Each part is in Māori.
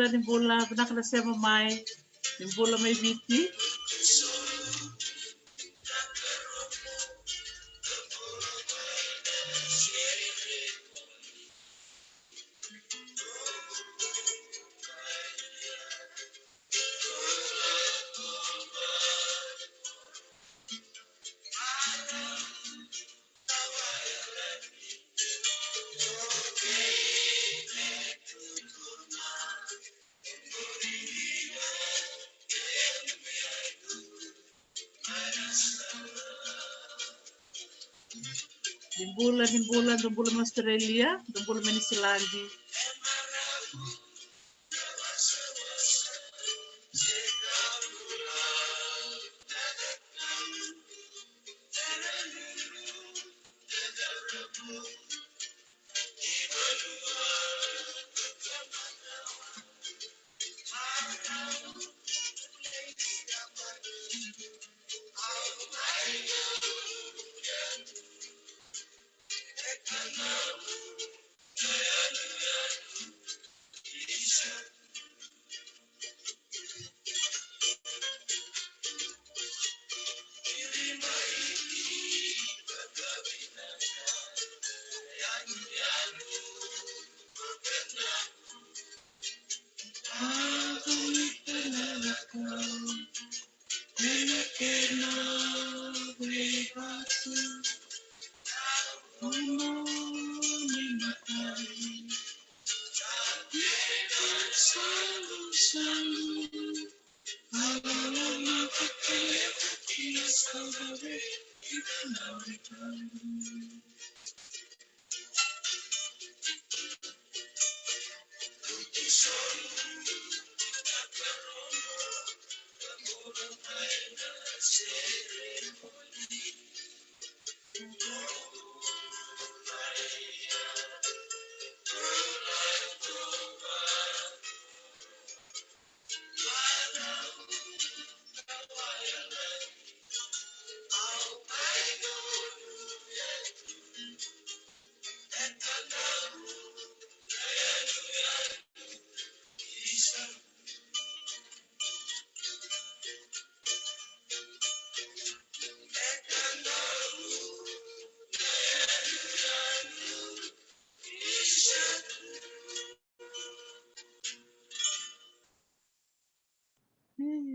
Nimbula benak na siya mamay. Nimbula may biti. Nimbula Australia, nimbula New Zealand.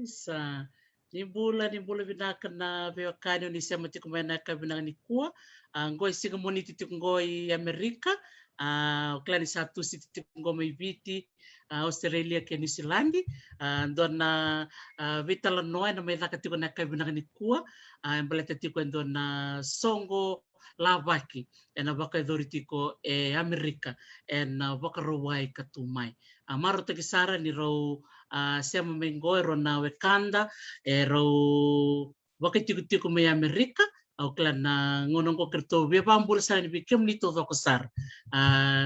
Isa. Nimbula binakan na bewakanyo ni siya mati kumena ka binang ni kuwa. Ngoi siga moni titik ngoi Amerika. Klani satu si titik ngoi may biti Australia ke New Zealand. Doon na vitala noy na may nakatiko na ka binang ni kuwa. Baleta tiko doon na songo lavaki. Na baka doritiko Amerika. Na baka rawai katumay. Maro tagisara ni raw siya mamenggoy ro na wekanda ro wakitiku may Amerika au klan na ngonong ko kerto be pambul sa ni bikem ni todo kosar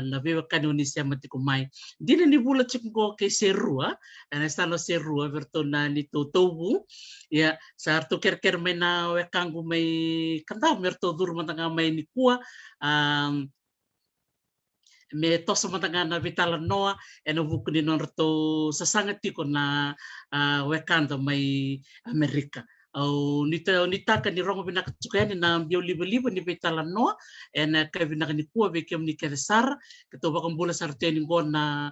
na be wakani ni siya matikumay dina ni bulat ko kay serua na stalo serua verto na ni totobu ya sa arto kerker may na wekangu may kanta merto dur matanga may ni kuwa me tosa matanga na vitala noa eno vukuni non reto sasangat tiko na wekanda may Amerika au nitaka ni rongo bina katsukani na bio liba ni vitala noa ena ka bina ni kuwa bekem ni keresar keto bakam bula sarteni ngona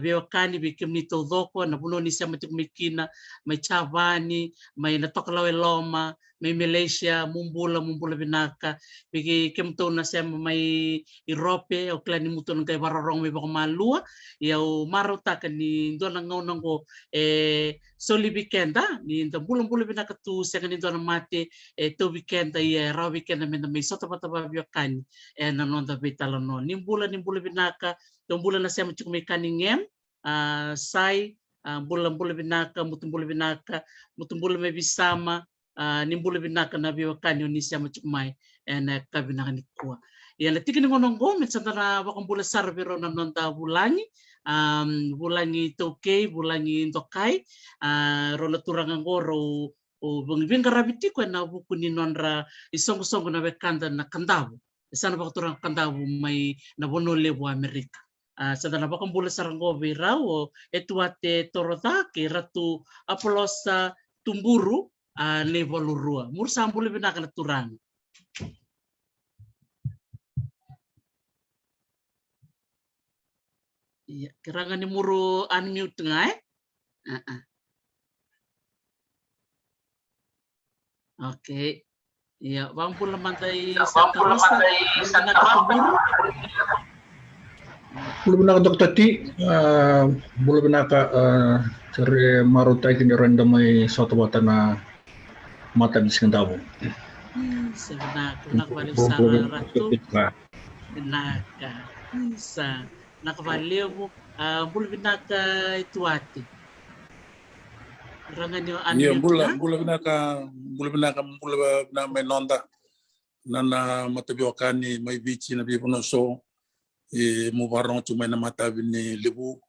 bewakani bekem ni todoko na buno ni sama tik mikina may chavani may natokalawe loma may Malaysia mumbula binaka bigi kemto na siya may Europe o klani muto ng kay bararong may baka malua yaw maruta ka ni doon ang ngaunang ko soli weekenda ni bulan binaka tu siya kanito ng mati to weekenda raw weekenda may soto pataba biyakan nanon da bitalo no ni bulan binaka tong bulan na siya mo may kaningem sai bulan binaka mutumbula may bisama nimbula binaka na biwakan yun ni siya machukmay kabinaka ni kuwa. Yan natikin ngo nong gomet sa tara wakang bula sarvero na nonta bulangi toke bulangi tokay rola turangan go ro bang karabiti ko na buku ni nonra isong na bekanda na kandabu. Sana ba turang kandabu may nabono lebu Amerika. Sa tara wakang bula saranggo virao etuate torota ke ratu apolosa tumburu level rua mur sambul binaka na turang iya kirangan ni muru unmute nga okay iya wampul mantay sa Belum nak Dr. T, belum nak cari marutai kini renda mai suatu watan na mata biskan dabu. Nakabaliw sa ratu. Nakabaliw mo. Belum nak ituati. Rangan yung iya belum nak may nonda nana mata biwakani may bici na bipunoso mo barong cuma na mata ni lebu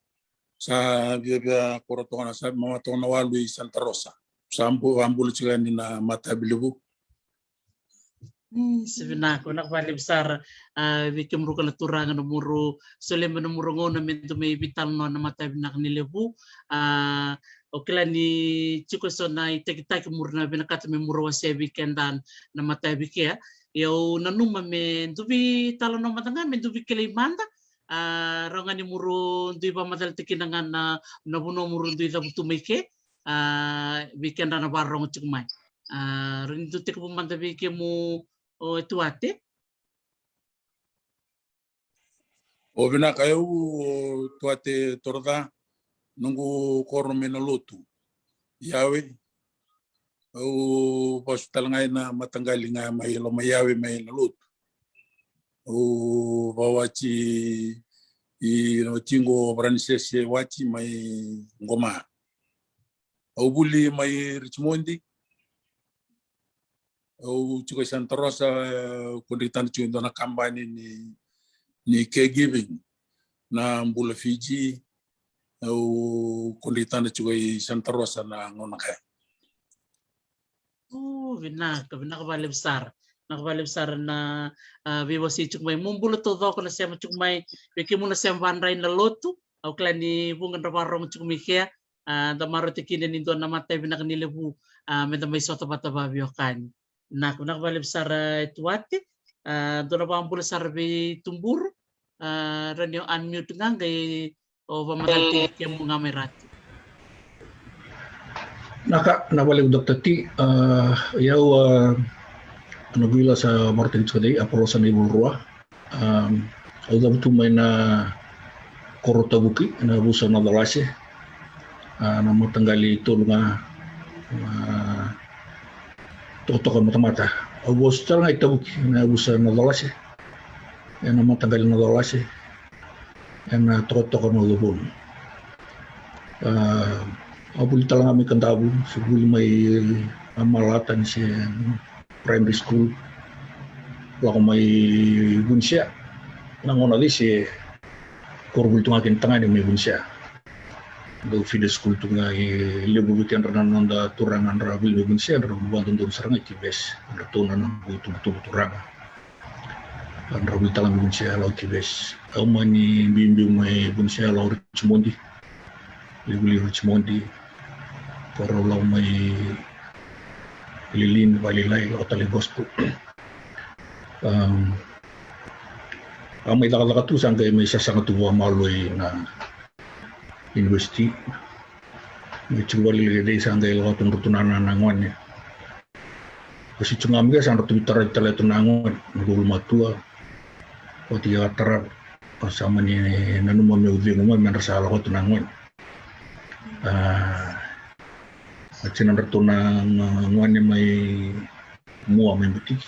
sa biya korotonga sa mama tona walu Santa Rosa sambu ambul juga ni na mata lebu sebenarnya nak balik besar bikin merukan turangan nomor solem nomor ngono mentu may vital no na mata binak ni lebu okela ni chiko so na itek murna binakat me murwa se weekendan na mata bikia yo nanuma men dubi talo no matanga men dubi kelimanda rangan ni muru dubi pa madal tikinangan na nabuno muru dubi labu tumike weekend na barong chukmay rin du tik pumanda bike mo tuate o bina kayo tuate torda nunggu korno menalutu yawe o hospital ngay na matanggali nga may lumayawi may nalut o bawachi tingo branches wachi may ngoma o buli may Richmondi o chuko Santa Rosa kunditan chundo na kampanye ni caregiving na mbula Fiji o kunditan chuko Santa Rosa na ngonakay binaka nakabali besar na vivo si chukmay mumbulo todo ko na siya chukmay biki mo na siya vanray na lotu au klani bungan rabarong chukmay kaya damaro tikina nindo na matay binaka nilebu meda may soto pataba biokan nakabali besar tuwate do na pambulo sarbi tumbur ranyo unmute nga gay o pamadalti kaya mo nga may rati Nabalik Dr. T, yaw nabila sa Martin Tsuday, apolosa na ibulruwa. Audam tumay na korotabuki, na busa na dalasi, na matanggali ito nga totokan mata-mata. August nga itabuki, na busa na dalasi, na matanggali na dalasi, na totokan na lubon. Abuli talaga kami kandabu, siguro may malatan siya primary school. Wala ko may bunsya. Nanguna di siya, korbul ito nga kintangan may bunsya. Daw feeder school ito nga, libubutin rin na nanda turangan rabil may bunsya, rabubuan doon sa rangay tibes. Ratunan ng buto-buto-buturanga. Rabil talaga may bunsya, alaw tibes. Ako man ni bimbing may bunsya, alaw Richmondi. Libuli Richmondi. Pero lang may Lilin, Valilay, o Taligospo. Ang may lakalakatusan kaya may sasangatuwa maloy na university. May tsuwali lagay sa ang kaya lakatong rutunanan ng wan niya. Kasi chungam ga sanro tu bitara itala tu nangon ngul matua o dia tara pasama ni nanu mo meudhi mo men rasala ko tu nangon Acinan ratu na nguan may mua may butik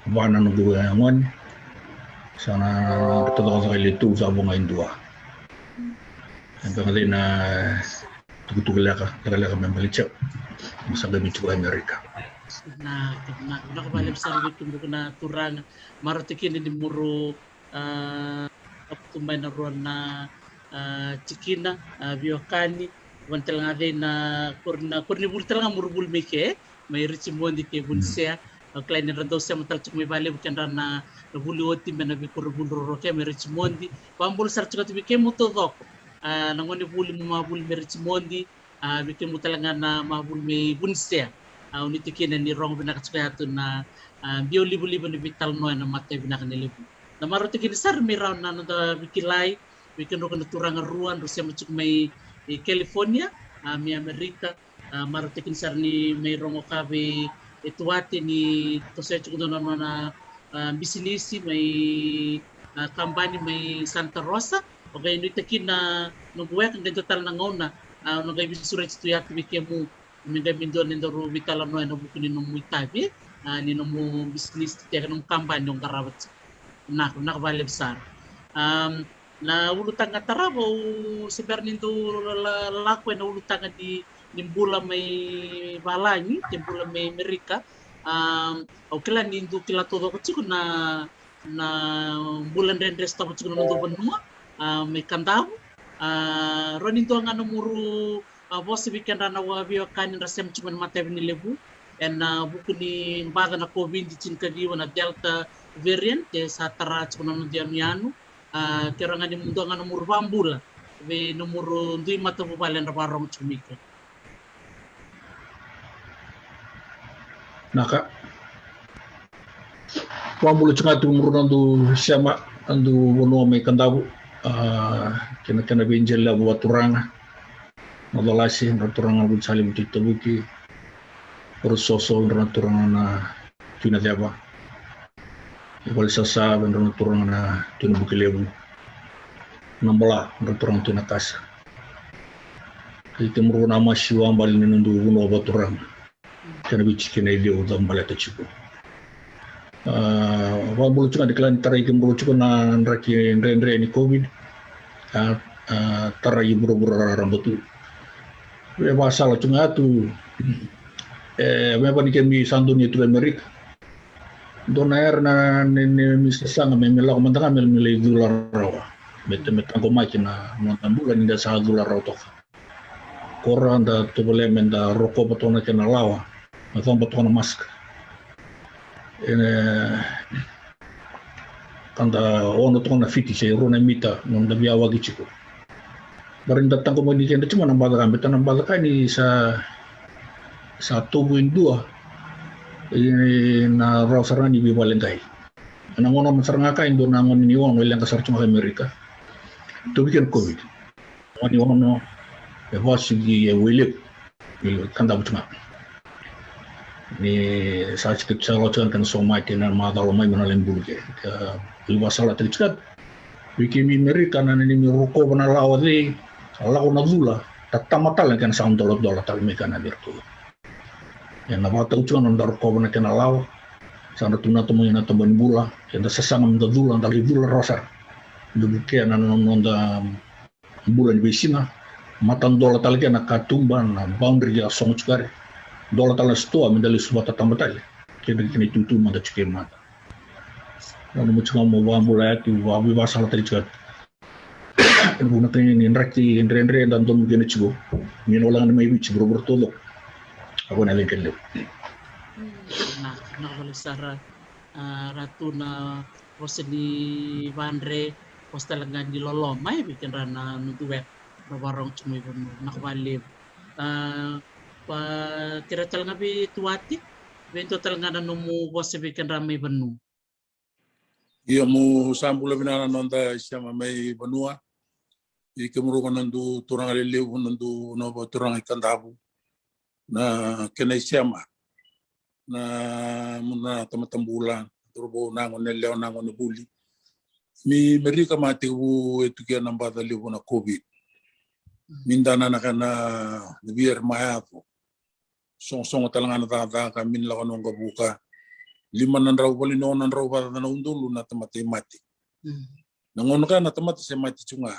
vana no gua nguan sana betul sa kalitu sa bunga indua ang pangalay na tugutugala ka membalicha sa gamit ko Amerika na kabalib sa bikin ko na turang maratikin ni muro tumay na ron na cikina biokani wantel ngade na kurni bultel nga murubul meke may richimondi ke bunsea klain na daw sa matal chuk may bale bukan na buli oti mena bi kurubul roke may richimondi pambul sar chuk bi ke muto dok nangoni buli mabul may richimondi bikin mo talaga na mabul may bunsea unitikin ni rong binakatsukayato na bio libo-libo ni vital no na matay binakanilibo na marutikin sar may round na nanda bikilay bikin ro turang ruan Rusia macuk may California may Amerika marutikin sar ni may rongo kabe ituati ni tosay chuk doon na bisinisi may kampanya may Santa Rosa o kaya nitikin na nungguwek ang total na ngona nungay bisuray tuyati bikemu minda mindo nindo ro vital no na bukin no muitabi ni no mo business tiyak ng kampanya ng karawat nak balib sar na ulutang nga tarabo si Bernindo lakwe na ulutang di nimbula may balani nimbula may Amerika o kila nindo kila todo ko chiko na bulan ren resta ko chiko no do banua may kandao ronindo nga no muru boss bikin rana wabio kanin rasem chiko matay ni lebu en buku ni baga na COVID-19 kadi wana delta variant sa tara chiko no diamiano kira nga ni mundo nga nomor bambula be nomor ndui mata bubalen ra barong chumika naka bambula chunga tu muru nandu siama andu wono may kandabu kina benjela buat turanga madalasi turanga bul salim titabuki Rusoso turanga na tinadaba Igual sasa bendera turang na tinubuki lebu nambala turang tina casa kita muru nama siwa bali nendu uno baturang kana bici kena dia udam bala tachiku wa bulu cuma diklan tarai ke muru cuma na raki ndre ni covid tarai buru rambutu we basala cuma tu me bani kemi sandu ni tu Amerika donair na ni misasanga me mela ko mantanga mel $1 rawa mete ko makina montan bulan inda sa $1 rawa to koran da to bole menda roko patona kena lawa maton patona mask ene kanda ono to na fiti se rona mita non da biawa gichiko barin datang ko mani kenda cuma nambal kami tanambal kani sa 1.2 na rawsarna di bibalengkai nangono masarngaka indo nangon ni wong ilang kasar cuma Amerika to bikin covid wani wono e vosigi e wilip kanda cuma ni sa cikit salo kan somati na madalo mai manalen bulge ka wasala trikat bikin Amerika na ni roko bana lawadi ala ko nadula tatamatal kan sa $1 tal mekana birtu yang nama tahu cuma nandar kau nak kena law, sana tuna temu yang tamban bula, yang dah sesama nanda dula, nanda dula rasa, demikian nanda bulan di sini, matan dola talaki nak katumban, boundary ya song cukari, dola talas tua mendali sebuah tatambatai, kini tutu manda cukai mata, lalu macam mau bula itu, wabi basal tadi cukai, guna tanya ni nrakti, nre dan tom gini cukup, ni orang ni mai cukup bertolak. Ako na lang kanil. Nakabalisara ratu na pos ni Vandre pos talaga ni Lolomay bikin rana nuduwek na barong cumay puno nakabalib. Kira talaga bi tuwati bento talaga na numu pos bikin ramay banu. Iya mu sambula binana nonda siya may banua. Ikemuru nandu turang aliliw nandu no turang ikandabu. na kenai siama na muna tamatambulan turbo nangon neleo nangon buli mi merika mati u etukia nambata libu na COVID mindana na kana bier mayato song talangana tata ka min la kanong kabuka 5 raw bali no raw bata na undulu na tamati mati nangon ka na tamati se mati chunga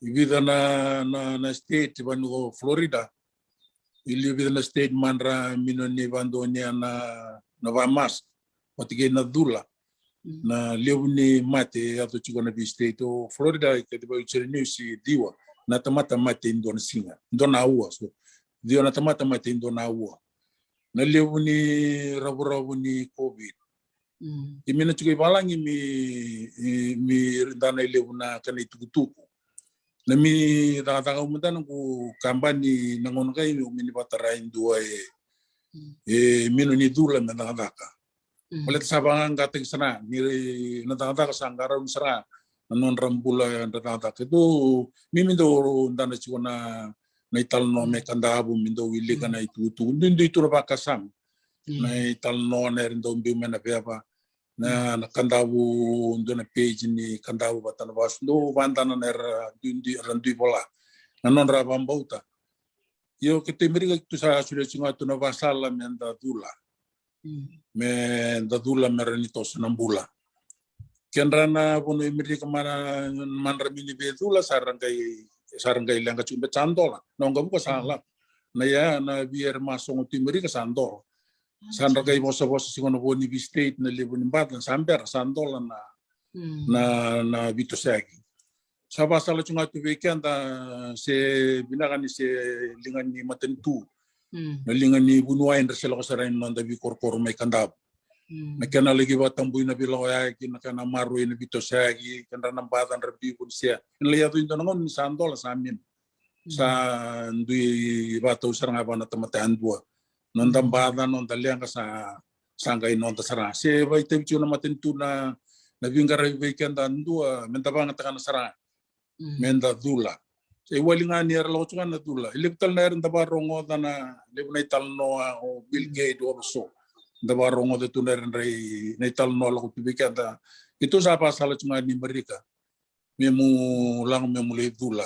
ibida na state banu Florida ilibida na state manra minoni bandonia na vamas patige na dula na leuni mate ato chuko na bi state o Florida ke de baucheri si diwa na tamata mate indona singa indona ua so diwa na tamata mate indona ua na leuni rabu ni COVID imina chuko ibalangi mi dana leuna kana itukutuku na mi tanga umutana ku kampani nangon kai mi batara indua mino ni dula na tanga Ulit sabang gating sana ni natata sanggara unsara nanon rambula natata itu mimindo ndana chikona na italno me kandabu mindo wili kana itu itu bakasam na italno na rindo mbime na beapa na kandabu ndona page ni kandabu batana bas no bandana ner dundi randu bola nanon rabambauta yo kete meriga tu sa sudah singa tu na vasala menda dula me dadula merenitos nambula kenrana bono imiri kemana manra mini bedula sarangkai langka cumbe candola nongga buka salah na ya na biar masong timiri ke sandol sarangkai bosa singono boni bi state na lebon imbatan samper sandola na bitosagi saba sala cunga tu weekend se binakan se lingan ni matentu nalingan ni bunuain resela kasarain nanda bi korkor mai kandab nakana lagi batambu na bilo ya kinakana maru na bito sagi kana nambatan rabi pun sia inla yatu into ngon sandol samin sa ndui bato saranga bana tamatan bua nondam bada non taliang ka sa sanggai non tasara se bai tebichu na matentu na bingara weekend andua mentabanga takana sara menda dula se walingan ni arlo chuan na dula iliktal na rin tabarongo na lebna italno o Bill Gates o so tabarongo de tuner rin na italno la kutibika da itu sa pasal chunga ni Amerika memu le dula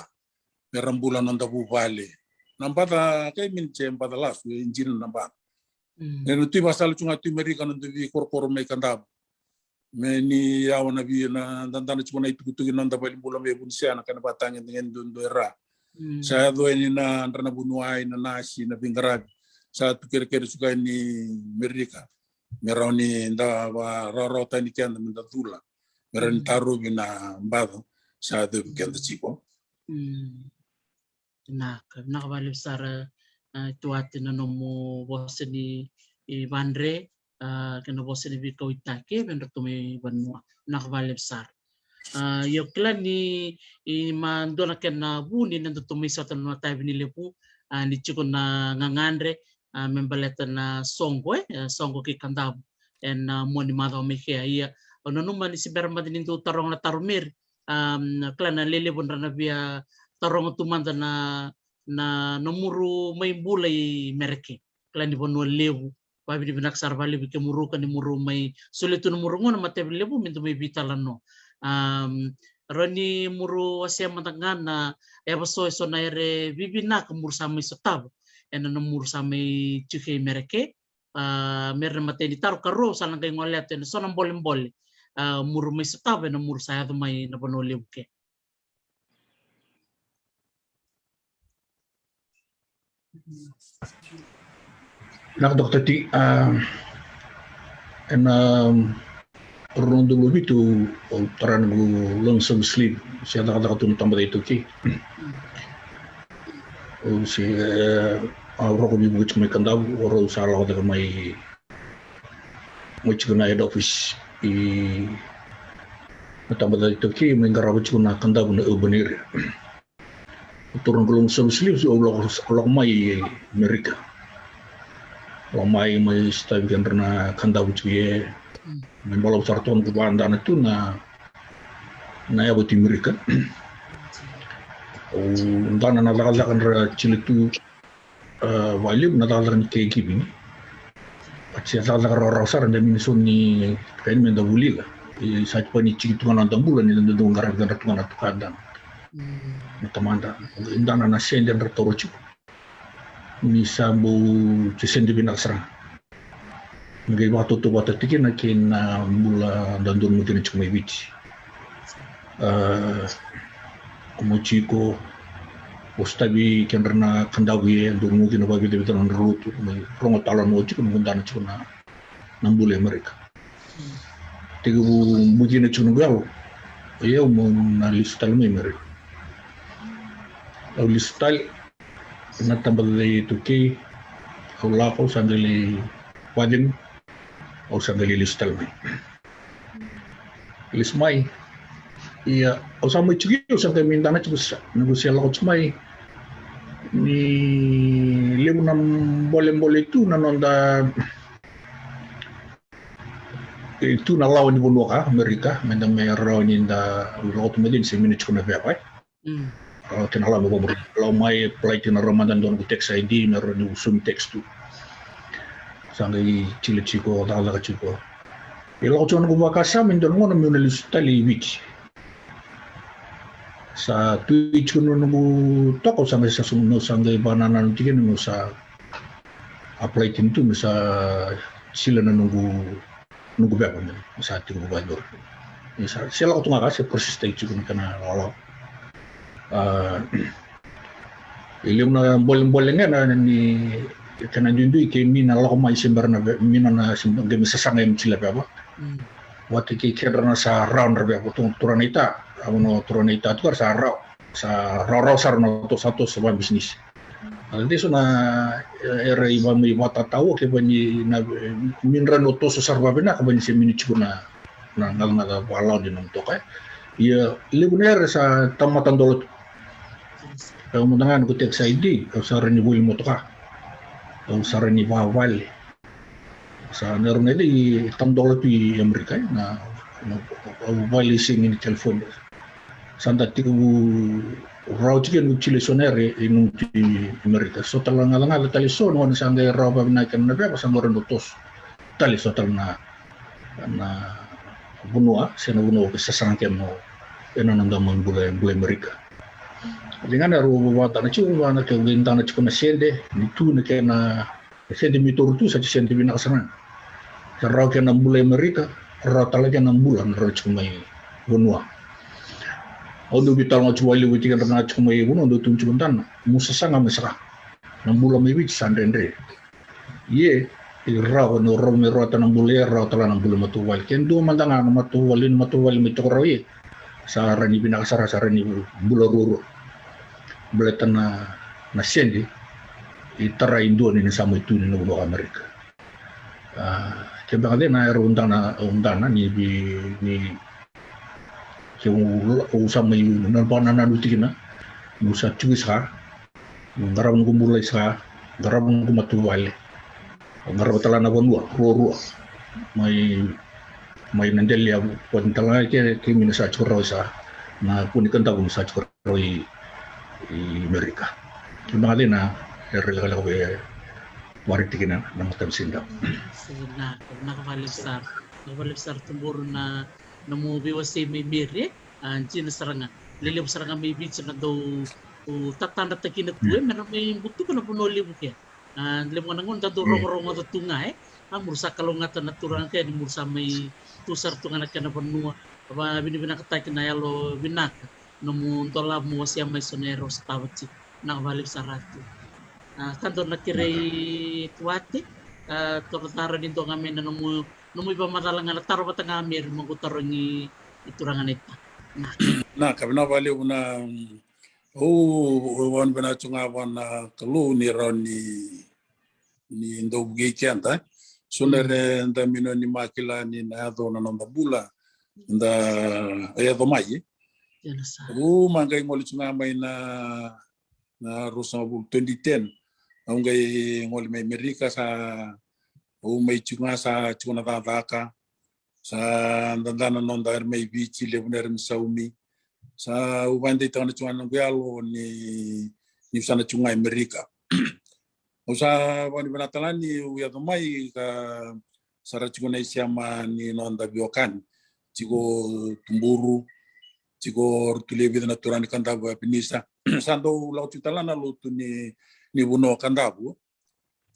merambulan nanda bubale nampata kay minche padalas injil namba nenu tu pasal chunga tu Amerika nanda bi korkor me kandab me ni yawan nabi na dandana chuna itu nanda bali bulan me bunsia na kana batangin dengan dundera saya do ini na rana bunuai na nasi na bingarad sa tukir-kir suka ni Amerika meroni nda wa rorota ni kian da dula meroni taru bina mbado sa do kian da chico na bali sara tuati na nomo bosni Vandre kena bosan lebih kau itake benda tumi banua nak balik besar. Yo klan ni mandona kena buni nanti tumi satu nota bini lepu ni cukup na ngangandre membaleta na songgo ki kandabu en mo ni mado meke ia ono numa ni si bermat ni tu tarong na tarumir klan na lele pun rana bia tarong tu manda na nomuru may bulay mereke klan ni bonua lewu pabi di benak sarbali bike muru kan muru mai sulitu muru ngona mate lebu mintu mai bitalano roni muru asia matangana baso so naire bibina kemur samai setab ena muru samai cuke mereke mer mate di taru karo salang kay ngolet en sonam bolem muru mai setab ena muru saya tu mai na bono lebuke Nak dokter ti orang dulu itu taran gu langsung sleep si ada tun tambah itu ki si roko bi buat mai kandab orang salah ada mai cuna head office i tambah itu ki mengarap cuna kandab na urban area turun gu langsung sleep si Allah mai Amerika Lamai mai setabi kan rena kanda buciye, membalau sarton ke bandana itu na ya buat Amerika. Dana na laga kan ra cilitu value na talaga ni caregiving. At siya talaga rarasar na minisuni kain menda bulila. Sa pa ni chikitungan ng bulan ni nandung garag-garag tungan at tukadang. Natamanda. Indana na siya hindi na torocho. Ni sabu chisendi binasra. Ngai waktu tu waktu tikin na kin mula dandun mutin chumai bichi. Kumuchiko Ostabi kenderna kandawi do mungkin bagi de bitan rutu mai rongo talon mo chiko mundana chuna nambule Amerika. Tigu mujina chuna galo. Eu mo na listal mai Amerika. Au listal na tambal de tuki au lako sandali wajin au sandali listal mai. Lismai iya au sama chigi sampai mintana chus negosial ko chumai ni lemu nam boleh itu nanonda itu na lawan di Bundoka Amerika mendam merau ni da lot medin semini chuna bepai tenala mo bor law mai play na Ramadan don text ID na ro sum text tu sangai chile chico dala chico ilo chona ko bakasa mendon mo na lista liwich sa Twitch kuno nunggu toko sampai sa suno sangai banana tiga nunggu sa apply tintu sa sila na nunggu berapa nih sa tinggu bandor ini sa sila ko tunga kasi proses stage kuno kana lolo ilim na boleng na ni kana jundu ke mina lo mai sembar na mina na sembar game sasanga im sila berapa waktu kira na sa round berapa turan ita amono turonita tu sa rau sarno to satu sebuah bisnis. Aldi suna era iba mi mata tahu ke bani na minran to susar babena ke bani semini chuna na ngal walau di nom to kai. Ia libuner sa tamatan dolot. Au mundangan ko tek ID au sarani buli motoka. Au sarani bawal. Sa nerone di tam dolot di Amerika na bali sing ini telepon. Santa tiku rau chicken chile sonere in Amerika. So talanga tali son wan sangay rau ba binakan na ba sangoran dotos. Tali so talna na bunua sena bunua sa sangkem no eno nandamang bule Amerika. Dengan ru wata na chiu wana ke gintana chiku na sende nitu na ke na sende mitur tu sa sende binakasana. Sa rau ke na bule Amerika, rau talaga na bulan rau chiku may bunua. Odo bital ngo chuali witi kan na chuma ye buno do tunchu bantan musa sanga mesra nambula me witi sandendre ye iraw no ro me ro tan bule ro tala nambula matu wal ken do mandanga matu walin mi tokro ye sa rani bina sara rani bula ruru bletan na sendi itara indo ni sama itu ni no Amerika kebang de na ro undana ni yung usam may nanpanan utikina musa chuisa garam gumbulay sa garam gumatuwal garam tala na bonwa roro may nandelia pon tala ke minasa churro sa na punikan ta sa churro i Amerika kimali na erregala ko waritikina ng tamsinda sina nakabalibsar tumburo na namubi wasi may miri anjin saranga lilib saranga may bitsa na daw tatanda takinat tuwe meron may bukti ko na puno libo kaya limo nangon daw rong tunga mursa kalungatan na turang kaya mursa may tusar tunga na kana panua apa binibinakatay kinayalo binaka namun tola mo wasi may sonero sa tawat si nakabalib saratu kanto nakiray tuwati torotara dito kami na nung iba matalang na taro pa tangamir magutaro ni iturangan ito. Na kabina bali una wan bana chunga wan kalu ni ron ni ndo gechanta sunere nda mino ni makila ni na do na nda bula nda ya do mai mangay ngoli chunga mai na rusa bu 2010 ngai ngoli mai Amerika sa may chunga sa chuna vaka sa ndana nonda may bichi lebuner misaumi sa ubande tana chuna ngalo ni sana chunga Amerika Usa wani banatalani uya tomai ka sara chiko na isiama ni nonda biokan chiko tumburu chiko tulebi na turani kandabu pinisa sando lau chutalana lutu ni buno kandabu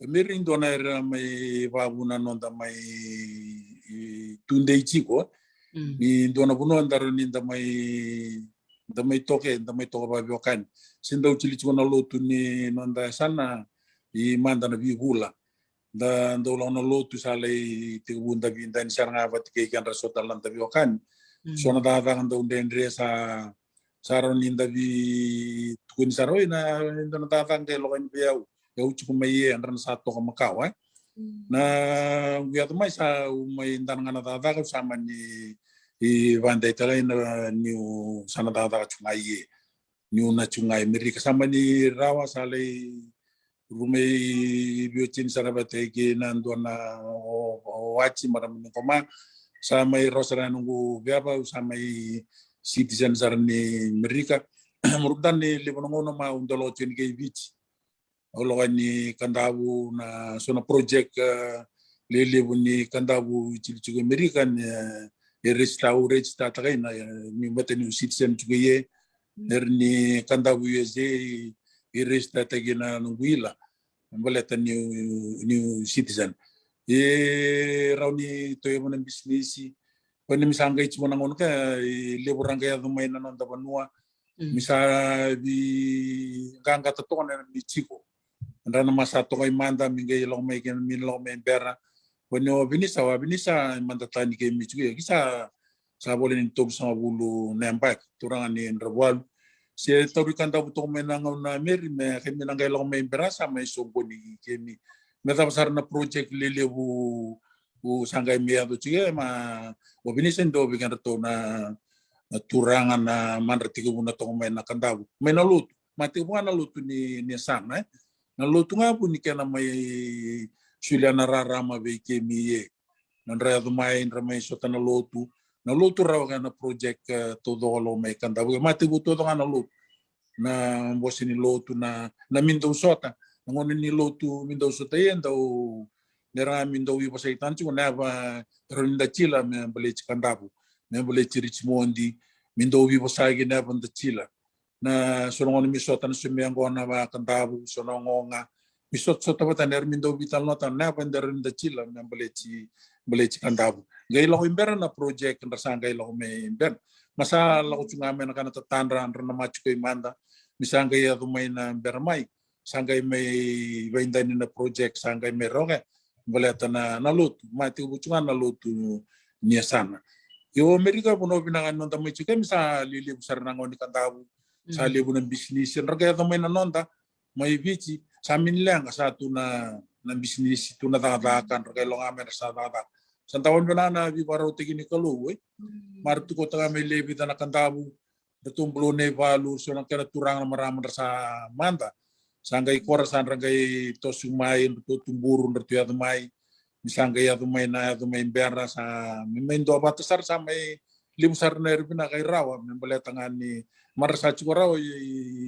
mirin dona era mai babuna nonda mai tunde chiko ni dona buno andaro ni damai toke babiokan sindo chili chiko na lutu ni nonda sana i manda na bihula da ndolo na lotu salai te bunda binda ni saranga bat ke kan rasota lan tabi okan so na da kan do ndendre saron ninda bi tukun saroi na ndana da kan ke lokan biau ya uci kumai andran satu ka makau na biat mai sa mai ndan ngana da da sama ni i banda itala na new sana da da chungai new na chungai Amerika sama ni rawa salai rumei biocin sarabate ke nandona wachi maram koma samai rosara nunggu biaba samai citizen sarni Amerika murdan ni libanongono ma undolo chin ke beach ologani kandabu na sona project lele buni kandabu chichu American restaurate ta tagaina ni mateni citizen chuye nerni kandabu USA iresta tagina nunguila baleta new citizen rauni to yemo business pani misanga ich mona ngon ka leburanga ya dumay na nonda banua misa di ganga to na ni chiko ndana masa to kay manda mingay lo may ken min lo may bera wano binisa manda tani kay michuya kisa sa bolin top sa bulu nempak turang ni rawal si tauri kanda buto menang na meri me kemi nangay lo may berasa may sobo ni kemi meta pasar na project lele bu sangay miya to chiga ma obinisen do bigan to na turangan na manratigo na to may nakandabu may nalut mati bu na lutu ni sana nalutu nga po ni kana may sila nararama be kemi nanra do may so nalutu raw nga na project todo lo may kandabu mati bu todo nga nalutu na bosi ni lotu na mindaw sota ngon ni lotu mindaw sota yan daw nera mindaw iba sa itanchu na ba ronda chila me balech kandabu me balech richmondi mindaw iba sa gina banda chila na sonongon mi sota na sumiango na ba kandabu sonongonga misot sota ba taner mindaw bital nota na banda ronda chila me balech kandabu gay lo imbera na project na sangay lo me imber masa lako tsunami na kanata tanra na machu kay manda misangay may na bermay sangay may baindan na project sangay may roke baleta na naluto mati ubutsunga naluto niya sana yo Amerika puno binangan nonda may chuka misa lilib sarnangon ni kandabu sa libo ng business ragaya may nanonda may bici sa amin lang satu na business ito natatakan ragaya lo amin sa tatakan santawan banana bi baro tigini kalu martu ko taga may lebi na kandabu betumblo ne valu so nang kana turang maramar sa manda sanggay korasan ragay to sumay to tumburu ndertu ya may misangay ya may na ya may berra sa may do batasar sa may limsar na rin kay rawa may baletangan ni marasa chukuraw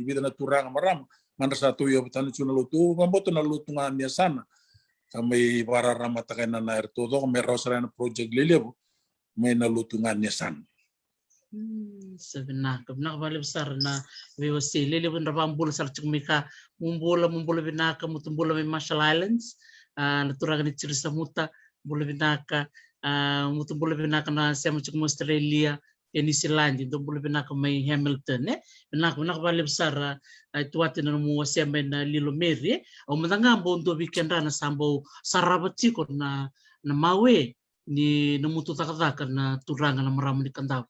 bida na turang maram marasa tuyo bitanu chunalutu mamboto na lutungan niya sana kami para ramatakan na nair todo kami rosara na project lilebo may nalutungan niya san. Sabi na kabali besar na VOC lilebo na rambul sar chumika mumbula binaka mutumbula may Marshall Islands naturagan ni Chirisa Muta mumbula binaka mutumbula binaka na siya chuk Australia New Zealand do mumbula binaka may Hamilton binaka bali besar tuwati na mo siya may na Lilo Mary o matanga bondo bikenda na sambo sarabatiko na mawe ni namutu takataka na turangan na marami ni kandaw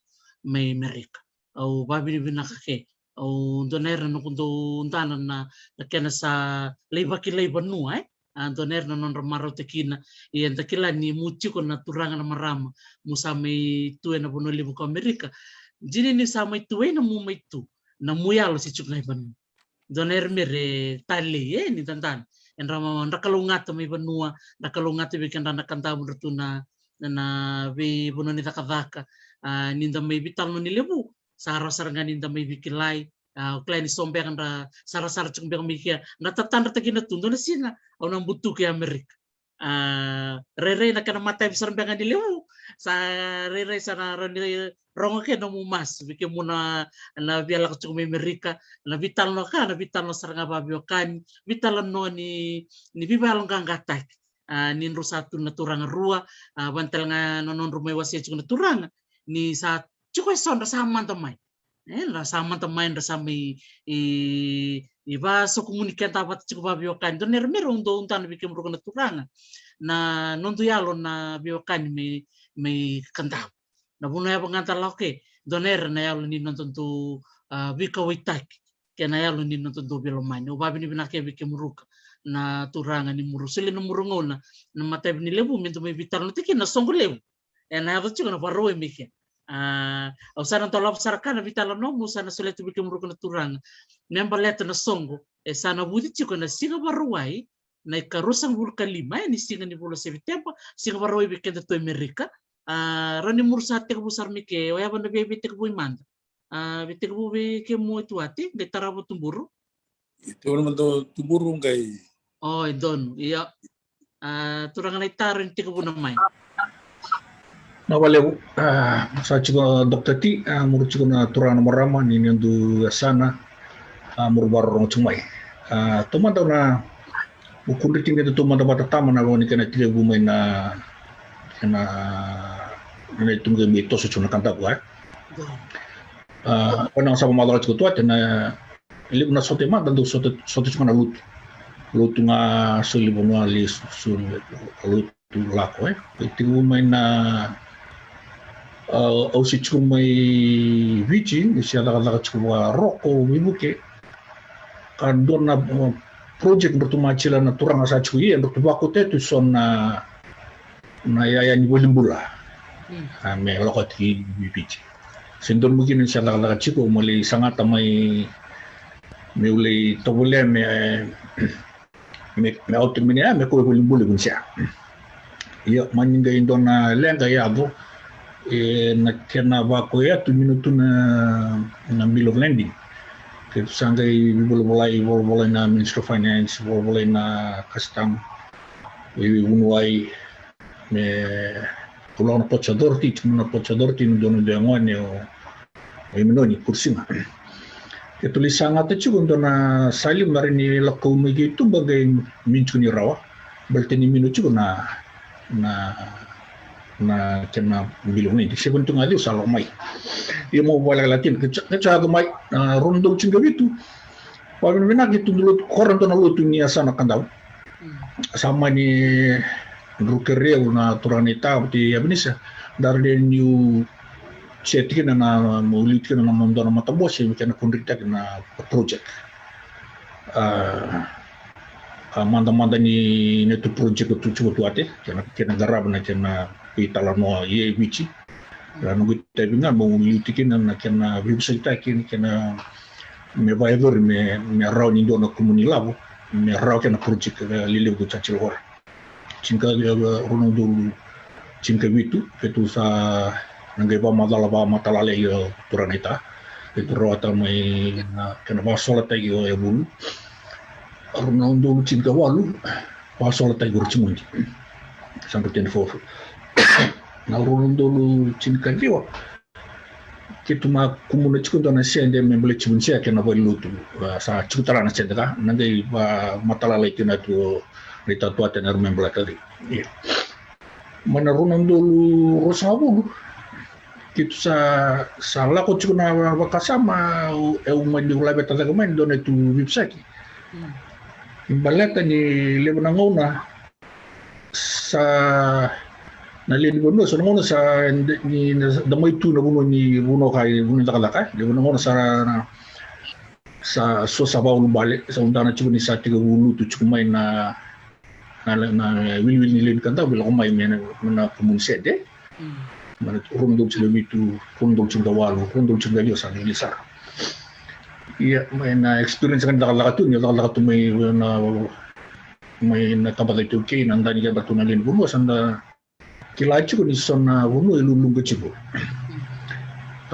may Amerika o babi ni binaka ke o doner na kundo untanan na kena sa leba nu doner na non ramaro tekina iyan takila ni muchi ko na turangan na marama musa may tuwe na buno libo ko Amerika jini ni sa may tuwe na mo may tu na muyalo si chuk na iban doner mere tali ni tantan en rama nakalungat may banua nakalungat bikan na kanta mo na vi buno ni takadaka ninda may bital no nilibu sa arasarangan ninda may bikilay Klain sombeng ra sara-sara chung beng mikia na tatanda tagina tundo na sina au nang butu ke Amerika. Rere na kana mata bisar beng ni lewu sa rere sana rani rongo ke no mumas bike muna na biala ka chung Amerika na vital no ka na vital no saranga babio kan vital no ni bibalong ganggatak. Nin satu na turang rua bantal nga nonon rumay wasi chung na turang ni sa chuko son ra sama tamay. Rasama tamain rasama iba so komunikan tapat cukup babiokan do merong do untan bikin merukan turanga na nontu yalo na biokan may kantap na buno ya pengantar loke doner na yalo ni nonton tu bika witak kena yalo ni nonton tu bilomain o babi ni binake bikin meruka na turanga ni muru sili no murungona na mata ni lebu mintu may bitar no tiki na songgo lebu na yalo cukup na paroi mikir sana tolop saraka na vitala no mo sana sulit bikin merukan turang member letter na songo sana budi chiko na singa baruai na ikarusang vulkan 5 ni singa ni bulo September singa baruai bikin to Amerika rani mursate ko busar mike o yaban na bebe te ko imanda bitik bu ke mo ituati de tarabo tumburu Ito naman to tumburu kay don iya turang na itarin te ko bu namay na wale sa chico Dr. T muru chico na turana marama ni ndu sana muru barong chumai tomanda na ukundi tinga tomanda bata tama na woni kana tile gumai na tunga mi toso chuna kanta gua ona sama madara chico tuat na ili na sote ma dandu sote chuma na lutu nga sulibo na li lutu lako tinga gumai na au si chumai vici si ala chuma roko wibuke kan dona project bertumacila na turang asa chui untuk tubaku tu son na ya ni bolimbula me lokati vici sendon mungkin si ala chiku mali sangat mai me ule tobole me auto mini me ko bolimbula bunsia ya maninga indona lenga ya abo na kena bako ya 2 minuto na middle of landing ke sangai boleh na Minister of Finance boleh na custom unwai me pulau na pochadorti no dono de angone o menoni kursima ke tulisan ata chugo na salim marini lakau megi tu bagai minchuni rawa balteni minu chugo na kena bilong ni sebuntung ali usalo mai ia mau balik latin kecaga mai rondo cingga itu paling benar gitu dulu koran tu nalu tu ni asana kandau sama ni rukereu na turanita di abnisa dari new setting na mulit na mamdana matabos yang kena kundita na project manda ni netu project tu cuba tuate kena garab na kena itala no ye vici rano gute binga mo litikin na kena website kena me vaivor me raw ni dono komuni labo me raw kena project lile go chachilor cinka rono do cinka vitu fetu sa nangai ba matala le yo turanita itu rota mai kena basola tagi yo ebulu rono do cinka walu basola tagi urchimundi sampai ten fofu na rono do cinka viwa kitu ma kumuna chikundo na sende membele chibunsia kena lutu sa chutara na sende nangai ba matala le kena tu rita tua tener membele tadi mana rono do rosabu kitu sa lako chikuna wakasama umandi ulabe tata kemain dona tu website imbaleta ni lebonangona sa nalini bono so ngono sa ni damay tu na buno ni buno kay buno takalaka lebonangona sa so sa bawo bale sa undana chibuni sa tiga bulu tu chumay na wil ni len kanta bila kumay na kumunse mana rondo chile mitu rondo chinda walu rondo chinda dio sa nilisar iya na experience kan takalaka tu may nakabata ito kay nandani ka batu nalin buno sanda kilachi ko ni son na buno ilulungga chibo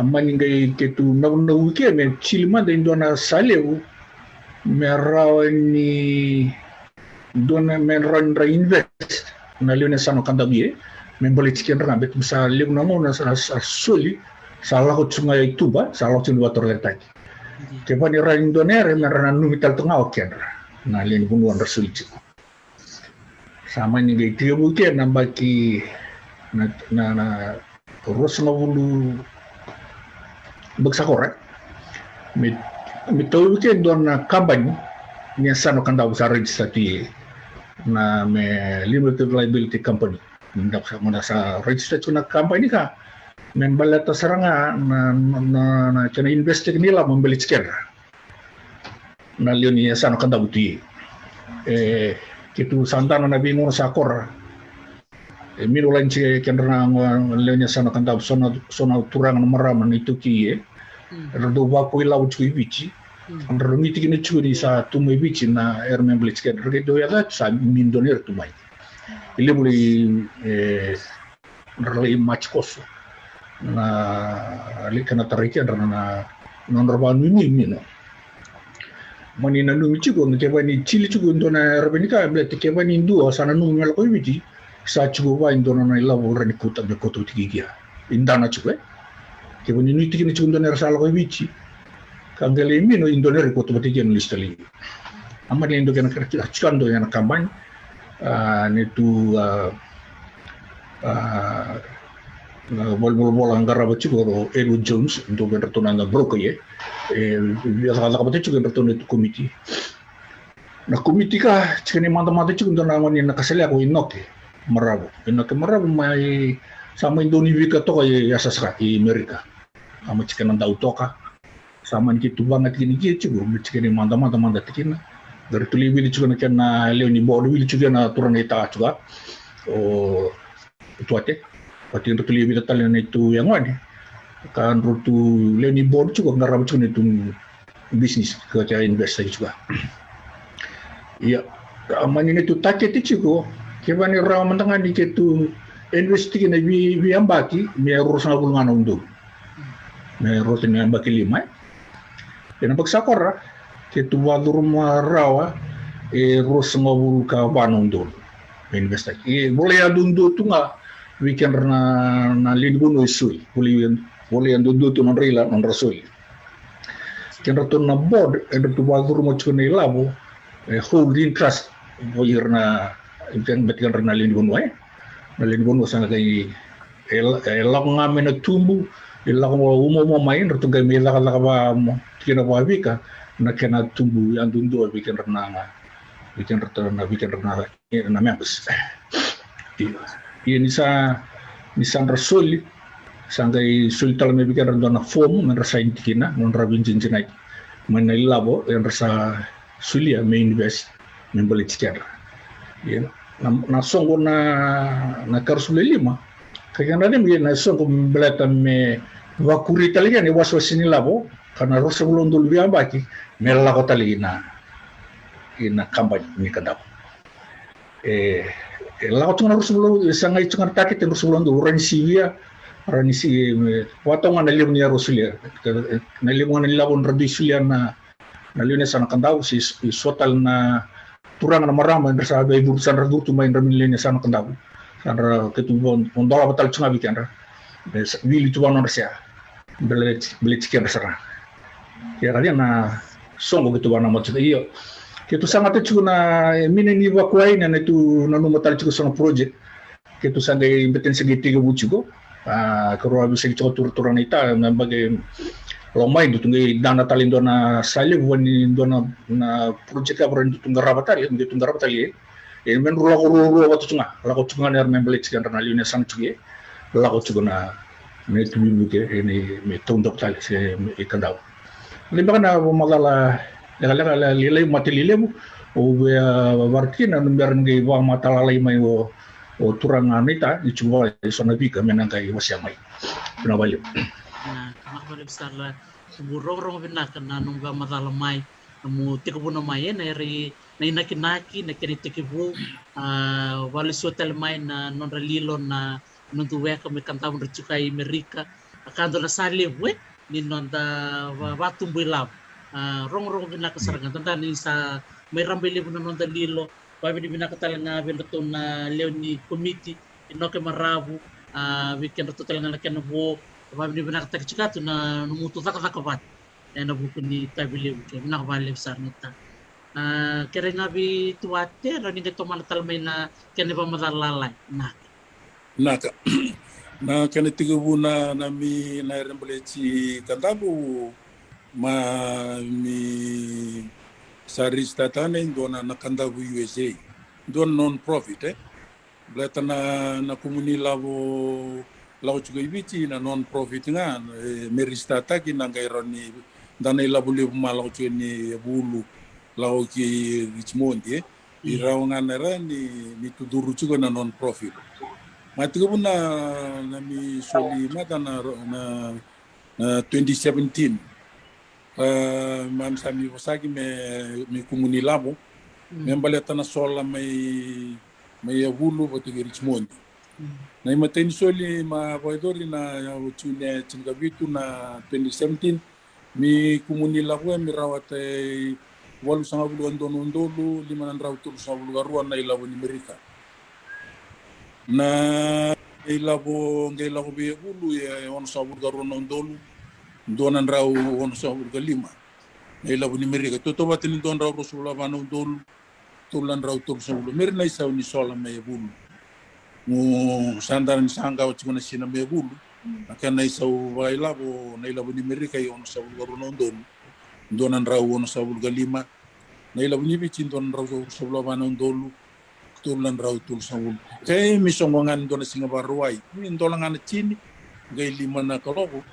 amani ngai ketu na wiki me chilma de indona saleu me rawani dona me ran invest na lione sano kandabie me boli chicken rambet bisa liu na mona sa soli salah ko tsunga ituba salah tsunga torletai ke pani ran indonere me ran numital tengah oken na lione bunuan rasulci sama ni ngai tiga buke nambaki na terus ngawulu bagsakora mit tahu ke don kampanye ni sano kanda usah registrasi na me limited liability company ndak sa registrasi na kampanye ka membalata saranga na chana investor nila membeli sker na lion ni sano kanda uti kitu santana na bingung sakor minu lanci kendra leonya sana kanda sona turang maraman itu kie rado baku ilau cui bici andro miti kini cui sa tumai bici na ermen blitzker redo ya sa mindoner tumai ile buli rale match koso na likana tariki na nonroban mino mani na numi chigo ngekebani chili chigo ndona rabenika blete kebani ndu sana numi melko bici sa chugo wa indona na ilawo rani kuta be koto tigigia indana chugo ke boni ni tikini chugo ndona sala ko bici kangale mino indona re koto batigi no listali amma ne ndo kana kira chando yana kampanye ne tu bol angara bachugo Edwin Jones ndo ben retornando broco ye ya sala ka batigi retorno tu komiti na komiti ka chikene manda chugo ndona ngoni na kasele ko inoke marabu mai sama Indonesia to ya sasra di Amerika ama chicken nda utoka sama gitu banget gini juga chicken manda tikina dari tuli wili juga na leo ni bodo wili juga na turun eta juga itu ate pati tuli wili talen itu yang wani kan rutu leo ni bodo juga ngarabu juga itu bisnis ke cara investasi juga iya amanya itu taket juga kebani raw mentanga di ketu investi na vi ambaki me urus na bulungan undo me urus na ambaki lima ena pagsakora ketu wadur rawa urus na bulka banundo investa boleh adundo tunga weekend na linbuno isui boleh adundo tu non rila non rasui kena tu na board tu wadur mo chune labo holding trust boyerna ikan betikan renalin gunung sana kai elak ngamen na tumbu elak mo umo main ratu kai mela kala ba kina ba bika na kena tumbu yang dundu bikin renanga bikin renanga na members ini nisan rasul sangai sultal me bikin rendona form men rasa intikina non rabin jinjinai menelabo yang rasa sulia me invest membeli tiket ya na songo na karsule lima kaya na dem na songo belata me wakuri talian ni waswasini labo karena rosa bulondul biambaki mela ko talina ina kampanye ni kadap la ko tuna rosa bulondul sangai tuna takit rosa bulondul ranisia watonga na limu ni rosulia na limu ni labon radisulia na liune sana kandau si sotal na turang na marama bersahabat ibu sandra tu main ramilnya sana kendau sandra ketubon mondola batal cunga bikin ra wili tu non sia beli cikin serang ya kalian na songo gitu bana macam iyo itu sangat tu na mini ni wakuai na itu na number tal cukup sana project itu sangai beten segi 3 bucigo kerua bisa tur turang ita na bagai lomai itu tunggu dana talindo na sale wani dona na project apa itu tunggu rabatari ya men rulo waktu cunga lako cunga ner membeli cikan renali ne san cuge lako cunga na itu bimu ke ini me tundok tali se ikandau ni bana magala lilai mati lilemu o warkina number ngai wa mata lalai mai o turang anita dicoba sona bika menangkai wasiamai na balik Makhluk besar lah, burung binakan nanung ba matalamay, namu tikubo na may na eri na inakinaki na kinitikibo, walis hotel may na non relilo na nuntuwe kami kantawon ritsukay Amerika, akando na saliwe ni nonda watumbu ilab rong binaka sarangan tanda ni sa may rambili na nonda lilo babi ni binaka talanga binato na leoni committee inoke marabu weekend to talanga na kenabo babi ni binaka takchikato na numuto taka na buku ni tabili ke binaka balik sarnita kere ngabi tuate rani de tomana talmay na keneba madalalay naka na kene tigu na mi na rembele ci kandabu ma mi saris tatane ndona na kandabu USA don non profit bleta na komuni lavo chugo ibiti na non profit nga merista taki na ngaironi dana labo le malo ni bulu lao ki Richmond irawngan na ni tuduru chugo na non profit matigo na mi soli mata na 2017 mam sami wasagi me komuni labo membaleta na sola may bulu boto Richmond na imateni soli ma voidori na chune chingabitu na 2017 mi komuni labo mi rawate walu sanga bulu andonu limanan rawtul sanga bulu garuan na ilabo ni Amerika na ilabo be bulu ya ono sanga bulu garuan ondolu donan raw ono sanga bulu galima na ilabo ni Amerika toto batini don raw rosula bana ondolu tulan raw tul sanga bulu merna isaw ni sola me bulu mo sandaran sanga o chuna sina me bulu akana isaw bailabo na ilabo ni Amerika ono sanga bulu garuan ondolu donan raw ono sabul galima na ila bunyi bicin don raw sabul bana ndolu tulan raw tul sabul kay misongongan don singa barwai ni ndolangan chini gay lima na kaloko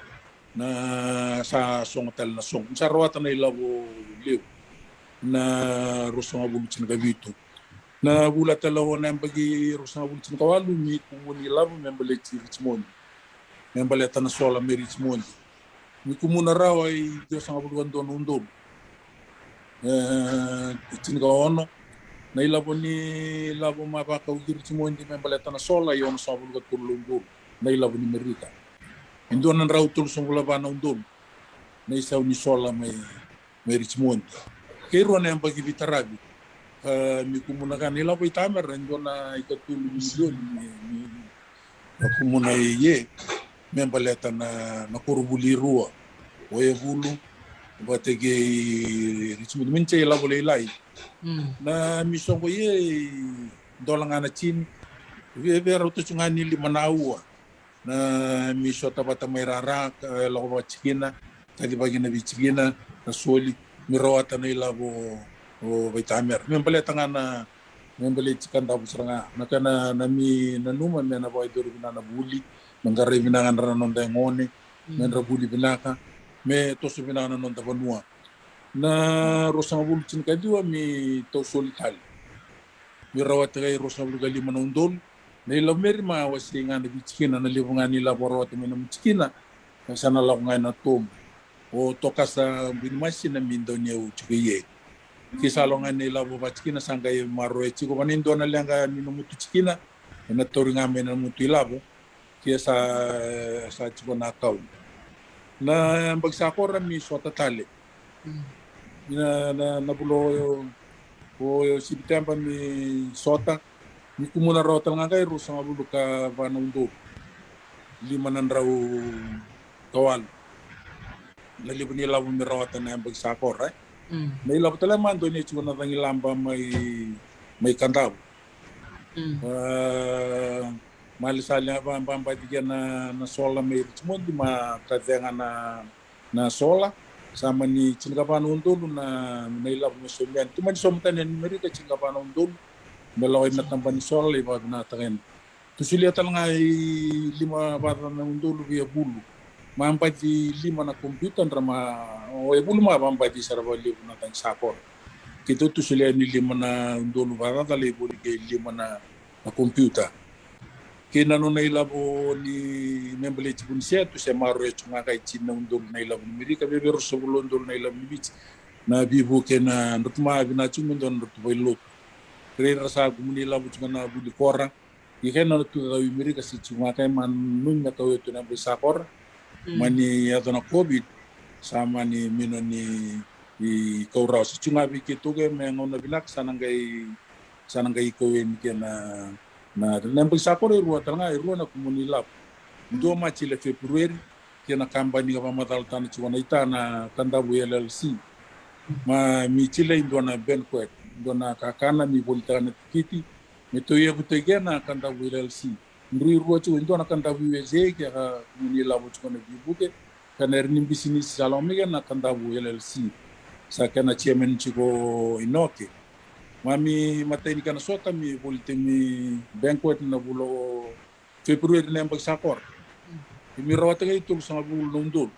na sa songotal na song sa rawata na ila bo lew na rosong abul cin gabito na bulatalaw na bagi rosong abul cin kawalu mi kumuni labo membele ci Richmond membele tan sola mi Richmond mi kumuna raw ay Diyos ang abulwan doon undol. Tinagawa na ilabo ni labo mapakaw dito mo hindi may baleta na sola yon sa abulwan tulong doon na ilabo ni Amerika. Indo na raw tulong sa bulaban na undol na isaw ni sola may Richmond. Kero na yung pag-ibitarabi. Mi kumuna ka nila po itamer indo na ikatulong yun. Mi kumuna iye. May baleta na kurubulirua o bulu batege Richmond minche la bolay na mission ko ye dolangan na chin vero to chungani limanawa na mission tabata may rara la ko chikina tadi bagi na bichikina na soli mirawata na ilabo o vitamer may baleta nga na may balet chikan dabu saranga nakana nami nanuma me na boy duru na buli mangare binangan ranon ngone men rabuli binaka me toso binangan non tabanua na rosang bulu cin kadua mi to solital mi rawat kay rosang bulu gali manondol na ilameri ma wasingan na bichikina na libungan nila borawat mi na bichikina sana lang ngay na tom o tokas sa binmasin na mindo niya uchikiye kisalongan nila bobachikina sangay maroe chiko manindo na lang minumutu chikina na tori ngamen na mutu ilabo kaya sa chiko nakaw na bagsako rami swata tali na nabulo o September mi sota mi kumuna raw nga kay rusa nga bulo ka banong lima nan raw kawal na libo nila mi rawatan na bagsako right na ilabo tala man doon chiko na tangilamba may kandaw malisali bamba digan na sola may Richmond di makadenga na sola sama ni Chingapan undol na nailab mo somyan tuman somtan ni Amerika Chingapan undol malaway na tamban ni sola iba na tangen tusulia nga lima bata na undol via bulu mampa di lima na computer drama o bulu mabamba di sarabali na tang sakor kito tusulia ni lima na undol bata dali bulu lima na computer kina no nailabo ni membele chibunsia tu se maro e chunga kai china undol nailabo ni Amerika bebero sobulo undol nailabo ni bich na bibu kena ndutma bina chumundon ndutbo lot re rasa gumuni labo chunga na budi kora ikena tu da Amerika si chunga kai man nun na tawe tu na bisa kor mani adona COVID sama ni mino ni i kaurau si chunga biki tuge me ngona bilak sanangai koen ke na nembu sakore ruwa tanga ruwa na kumuni lap ndo ma chile Februari ke na kambani ga mamadal tan chuana ita na kandabu LLC ma mi chile indona benquet ndona kakana mi bolitana kiti me to ye kutege na kandabu LLC ndri ruwa chu indona kandabu USA ke ga kumuni lap chuana bibuke kaner ni bisnis salome na kandabu LLC sa kana chairman chiko inoke mami mateni kana sota mi bolite mi banquet na bulo Februari na bagsakor mi rawata kay tul sa bulo nundul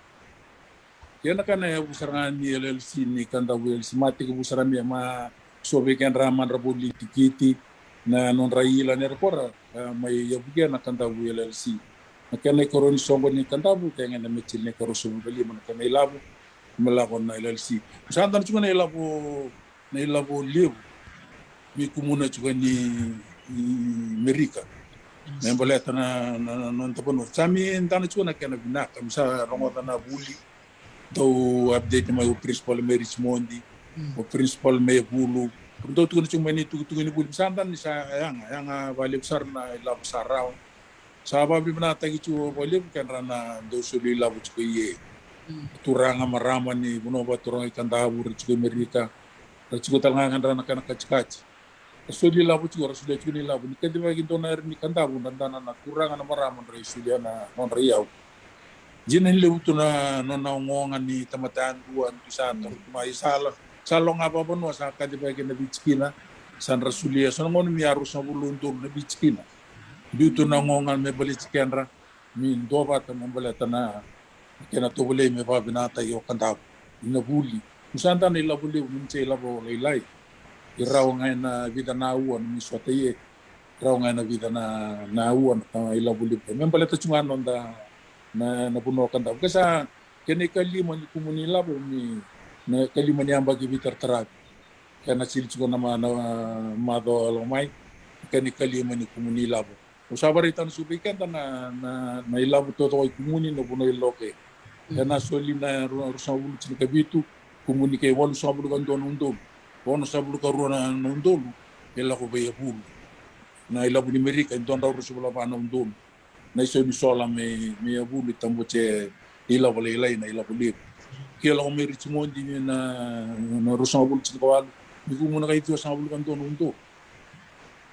yana kana ya busaran ni LLC ni kandabu LLC mati ko busaran mi ma sobe kan raman rabuli tikiti na non raila ne repora may yabuge na kandabu LLC makana koroni songo ni kandabu kaya na metil ne karoso bali man kana ilabu melakon na LLC. Misalnya cuma na ilabo liu, mi kumuna juga ni Amerika. Memboleh tanah non tapano. Sami entah cuma na kena bina. Misal rongo tanah buli, tau update mai principal marriage mondi, o principal mai bulu. Untuk tu cuma ni tu ni buli. Misalnya ni saya yang balik besar na ilabo sarau. Sahabat bina tagi cuma balik kan rana dosuli ilabo juga ye. Turanga marama ni bunoba turanga ikandabu rechiko Amerika rechiko talanga rana kana kachikachi sodi labu chiko rasuli chiko ni labu ni kadiba gintona ni kandabu nandana na turanga na marama resuli na non riau jinen lebutu na nona ngonga ni tamatan duan tusato mai salong apa bono sa kadiba gina bichkina san rasuli so ngon mi arus na bulundur na bichkina biutu na ngonga me balichkenra mi ndoba ta membaleta na kena to boleh me ba binata yo kandabu ina buli musanta ni la buli munche la bo lai irau ngai na vida na uan mi sotaye rau ngai na vida na uan ta ila buli me baleta chunga nonda na buno kandabu kesa kene kalima ni kumuni la bo mi na kalima ni amba gi vitar tara kana sil chuko na ma do lo mai kene kalima ni kumuni la bo usabari tan subikan na ila bo to kumuni no buno iloke Karena solina rusa bulu cini kabitu komunike walu sabulu kan don undol wono sabulu ka ruana undol ela ko be bulu na ila bu Amerika don daw rusa bulu ba undol na iso ni sola me bulu tamboche ila wala ila na ila bulu kila ko meri chimondi na rusa bulu cini kawal mi ko muna kay sabulu kan don undol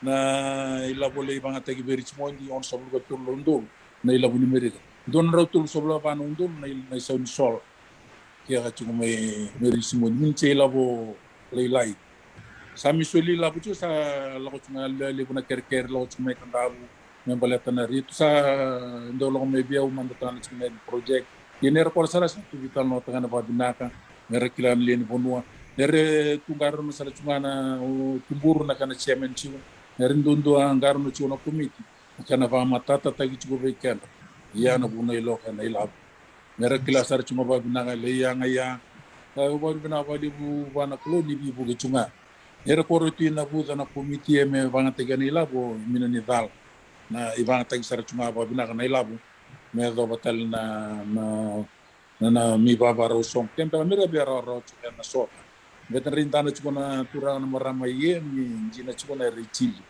na ila bulu ibang atagi beri chimondi on sabulu ka undol na ila bu Amerika don rautul sobla pa nundul na isaw ni sol kaya ka cuma may simon minche labo laylay sami soli labo tu sa lako cuma labo na kerker lako cuma kandabu may baleta na rito sa ndo lako may biyaw mandatan cuma project yener ko sala sa tubital no tanga na binaka mere kilan len bonua mere tungaro no sala cuma na tumburu na kana chairman chiwa mere ndondo angaro no chiwa na committee kana va matata tagi chiwa weekend ya na buna ilo kana ilab mera kilasar cuma ba binanga le ya ngaya ba bina ba di bu bana klo ni bi bu cunga era koroti na bu na komiti me banga tegani ilabo mina ni dal na ibang tag sar cuma ba binanga na ilabo me do batal na mi baba ro song tempa mera biara ro na so veterin tana cuma na turang na marama ye mi jina cuma na richili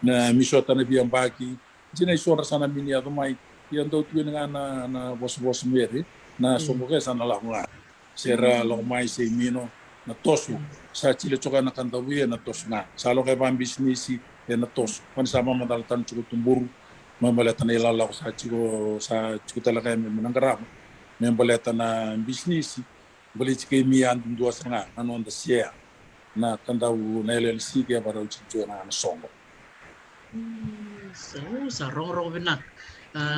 na mi sota na biang baki jina isora sana mini adomai yang tahu tu na bos-bos meri na somoga sana lah nga sera lo mai se mino na tosu sa chile choka na kantawi na tos na salo kay pang bisnisi na tos pan sama madalatan chuko tumburu mambaleta na ilala ko sa chuko talaga may manangarap mambaleta na bisnisi bali chike miyan dua nga anon da siya na kantawu na LLC kaya para uchito na songo sa rong benak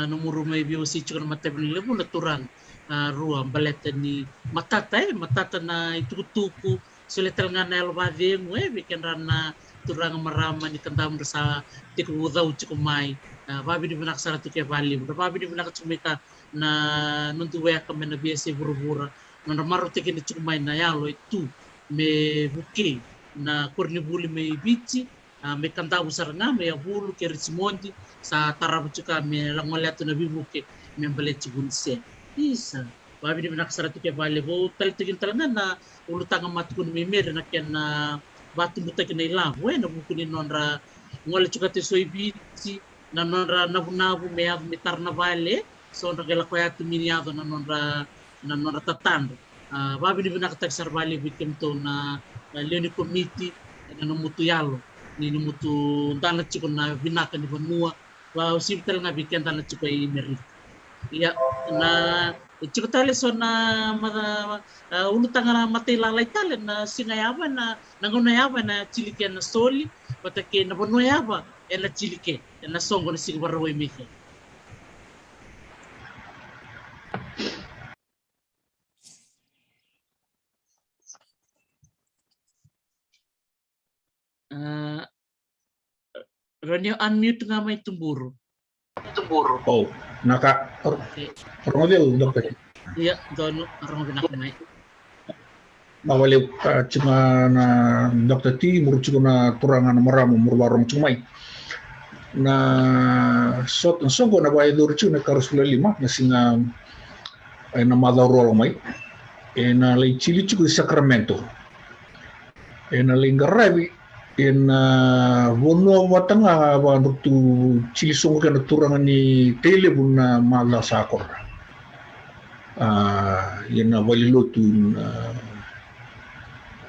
nomor may biosi chukon matabni lebu na turang ruang baleta ni matata na itutuku suletal nga na elwave ngwe bikin rana turang marama ni kandam sa tiku udau chukumai babi di benak sara tuke vali babi di benak chumika na nuntu wea kame na biasi buru-bura na maro teke ni chukumai na yalo itu me buke na kurni buli me bici me kandam saranga me bulu ke Richmondi sa tarabu chuka me langolatu na bibuke me balet chibunse Isa. Babi ni nakasaratu ke bale bo tal tigin talaga na ulo tanga mat kun mimir na ken na batu buta ken ila we na bukuni nonra ngol chuka te soibiti na nonra nabu me mitar na bale so na gela ko yatu miniado na nonra tatando. Babi ni nakatak sarbali bikim to na leoni committee na mutu yalo ni mutu dana chiko na binaka ni banua wa usibtal nga bikin dana chiko i meri. Ya na chiko tale so na ulu tanga mate lalai tale na singayaba na nangunayaba na chilike na soli patake na bonuyaba na chilike na songo na sigbarwe mike. Ronyo unmute nga may tumburo. Oh, naka Ronodel dokter. Iya, dono orang binakamay. Nawali cuma na dokter ti murucuko na turangan maramu murbarong cumai. Na sot songo na bayi durcu na karusula 5 na singa na madaro mai. Na lei cili cuko Sacramento. Na lingarabi vono watanga ba tu cili songo kana turangan ni tele buna mala sakor. Na wali lotu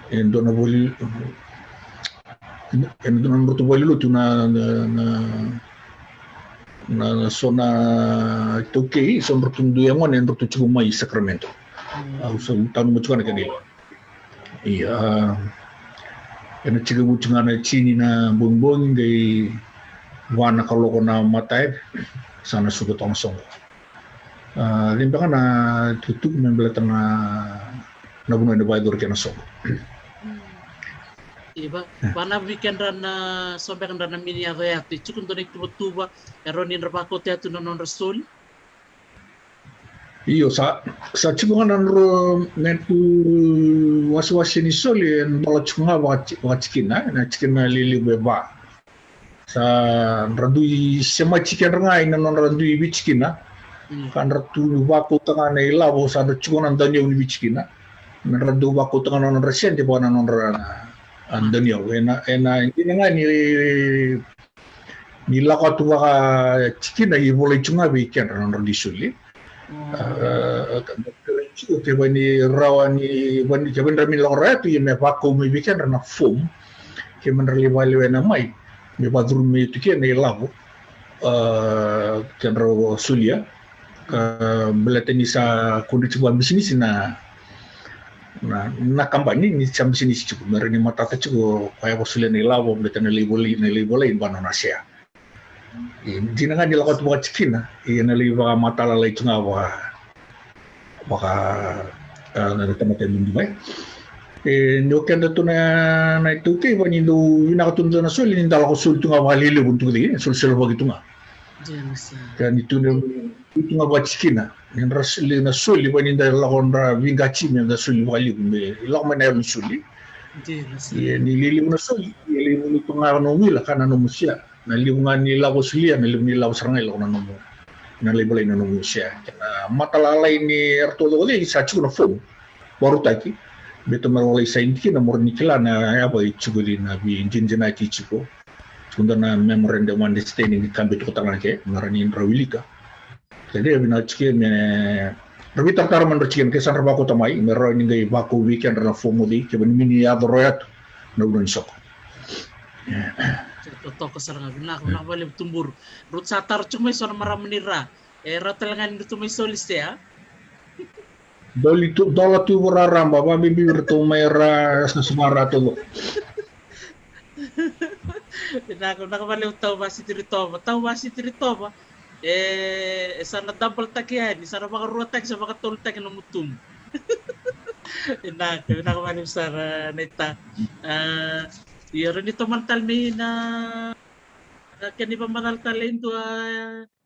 dona wali dona bertu wali lotu na zona toke son bertundu yang mana yang bertu cukup mai Sacramento. Usah tahun macam mana kan iya ena chiga buchungana chini na bongbong gay wana kaloko na matay sana sugat ang song. Limpa ka na tutuk membelatan na nabuno na bayador kena song. Iba, pana weekend na sampai kan na mini avayati chukun donik tuba eronin rapako teatu non rasul. Iyo sa chunga na nentu waswasi ni soli en bala chunga wa chikina na chikina lili beba sa randu sema chicken rangai na non randu ibi chikina kan ratu wako tanga na ilabo sa chunga na danyo ibi chikina na randu wako tanga non resente bona non andanyo ena ini nga ni lakatu waka chikina i boleh chunga weekend non randu soli. Te bani rawani bani jaban rami lora tu ye me pako me bikin rana foam ke menrali wali na mai me badru me tu ke ne lavo kenro sulia ka belateni sa kondisi buat bisnis na kampanye ni sam bisnis cukup merani mata ta cukup kaya sulia ne lavo belateni liboli banonasia jina nga nila ko tuwa chikina nali baka matala lai tunga baka nalitamate mundi mai nyoken to na itu ke bani do yunakatunda na sul nindala ko sul tunga walile buntu de sul bagi tunga kan itu tunga ba chikina nin rasul na sul bani da la konra vingachi me da sul wali me la mana yun sul ni lili na sul lili tunga no mila kana no musia na liungan nila ko sulia na liungan nila ko sarangay ko na nomo na libalay na nomo siya matalalay ni Arturo ko sa chuko na phone baru taki beto marolay sa hindi na mornikila na apa ichuguli na bi injinjina ki chuko tunda na memorandum of understanding kambit ko tangan ke ngaranin rawilika jadi bina chike me rabita karaman rachiken ke san rabako tamai mero ni ngai bako weekend na phone mo di ke ban mini ya royat na unon sok toko sarang nak balik tumbur rut satar cuma sono maramunira rotelangan itu may solis ya doli tu dola tu borara baba bibi bertu mera semara tu nak balik tahu masih tirito sana double takian sana baka ruatak sa baka toltak no mutum nak balik sara neta Yaro nito mantal may na kani pa madal talin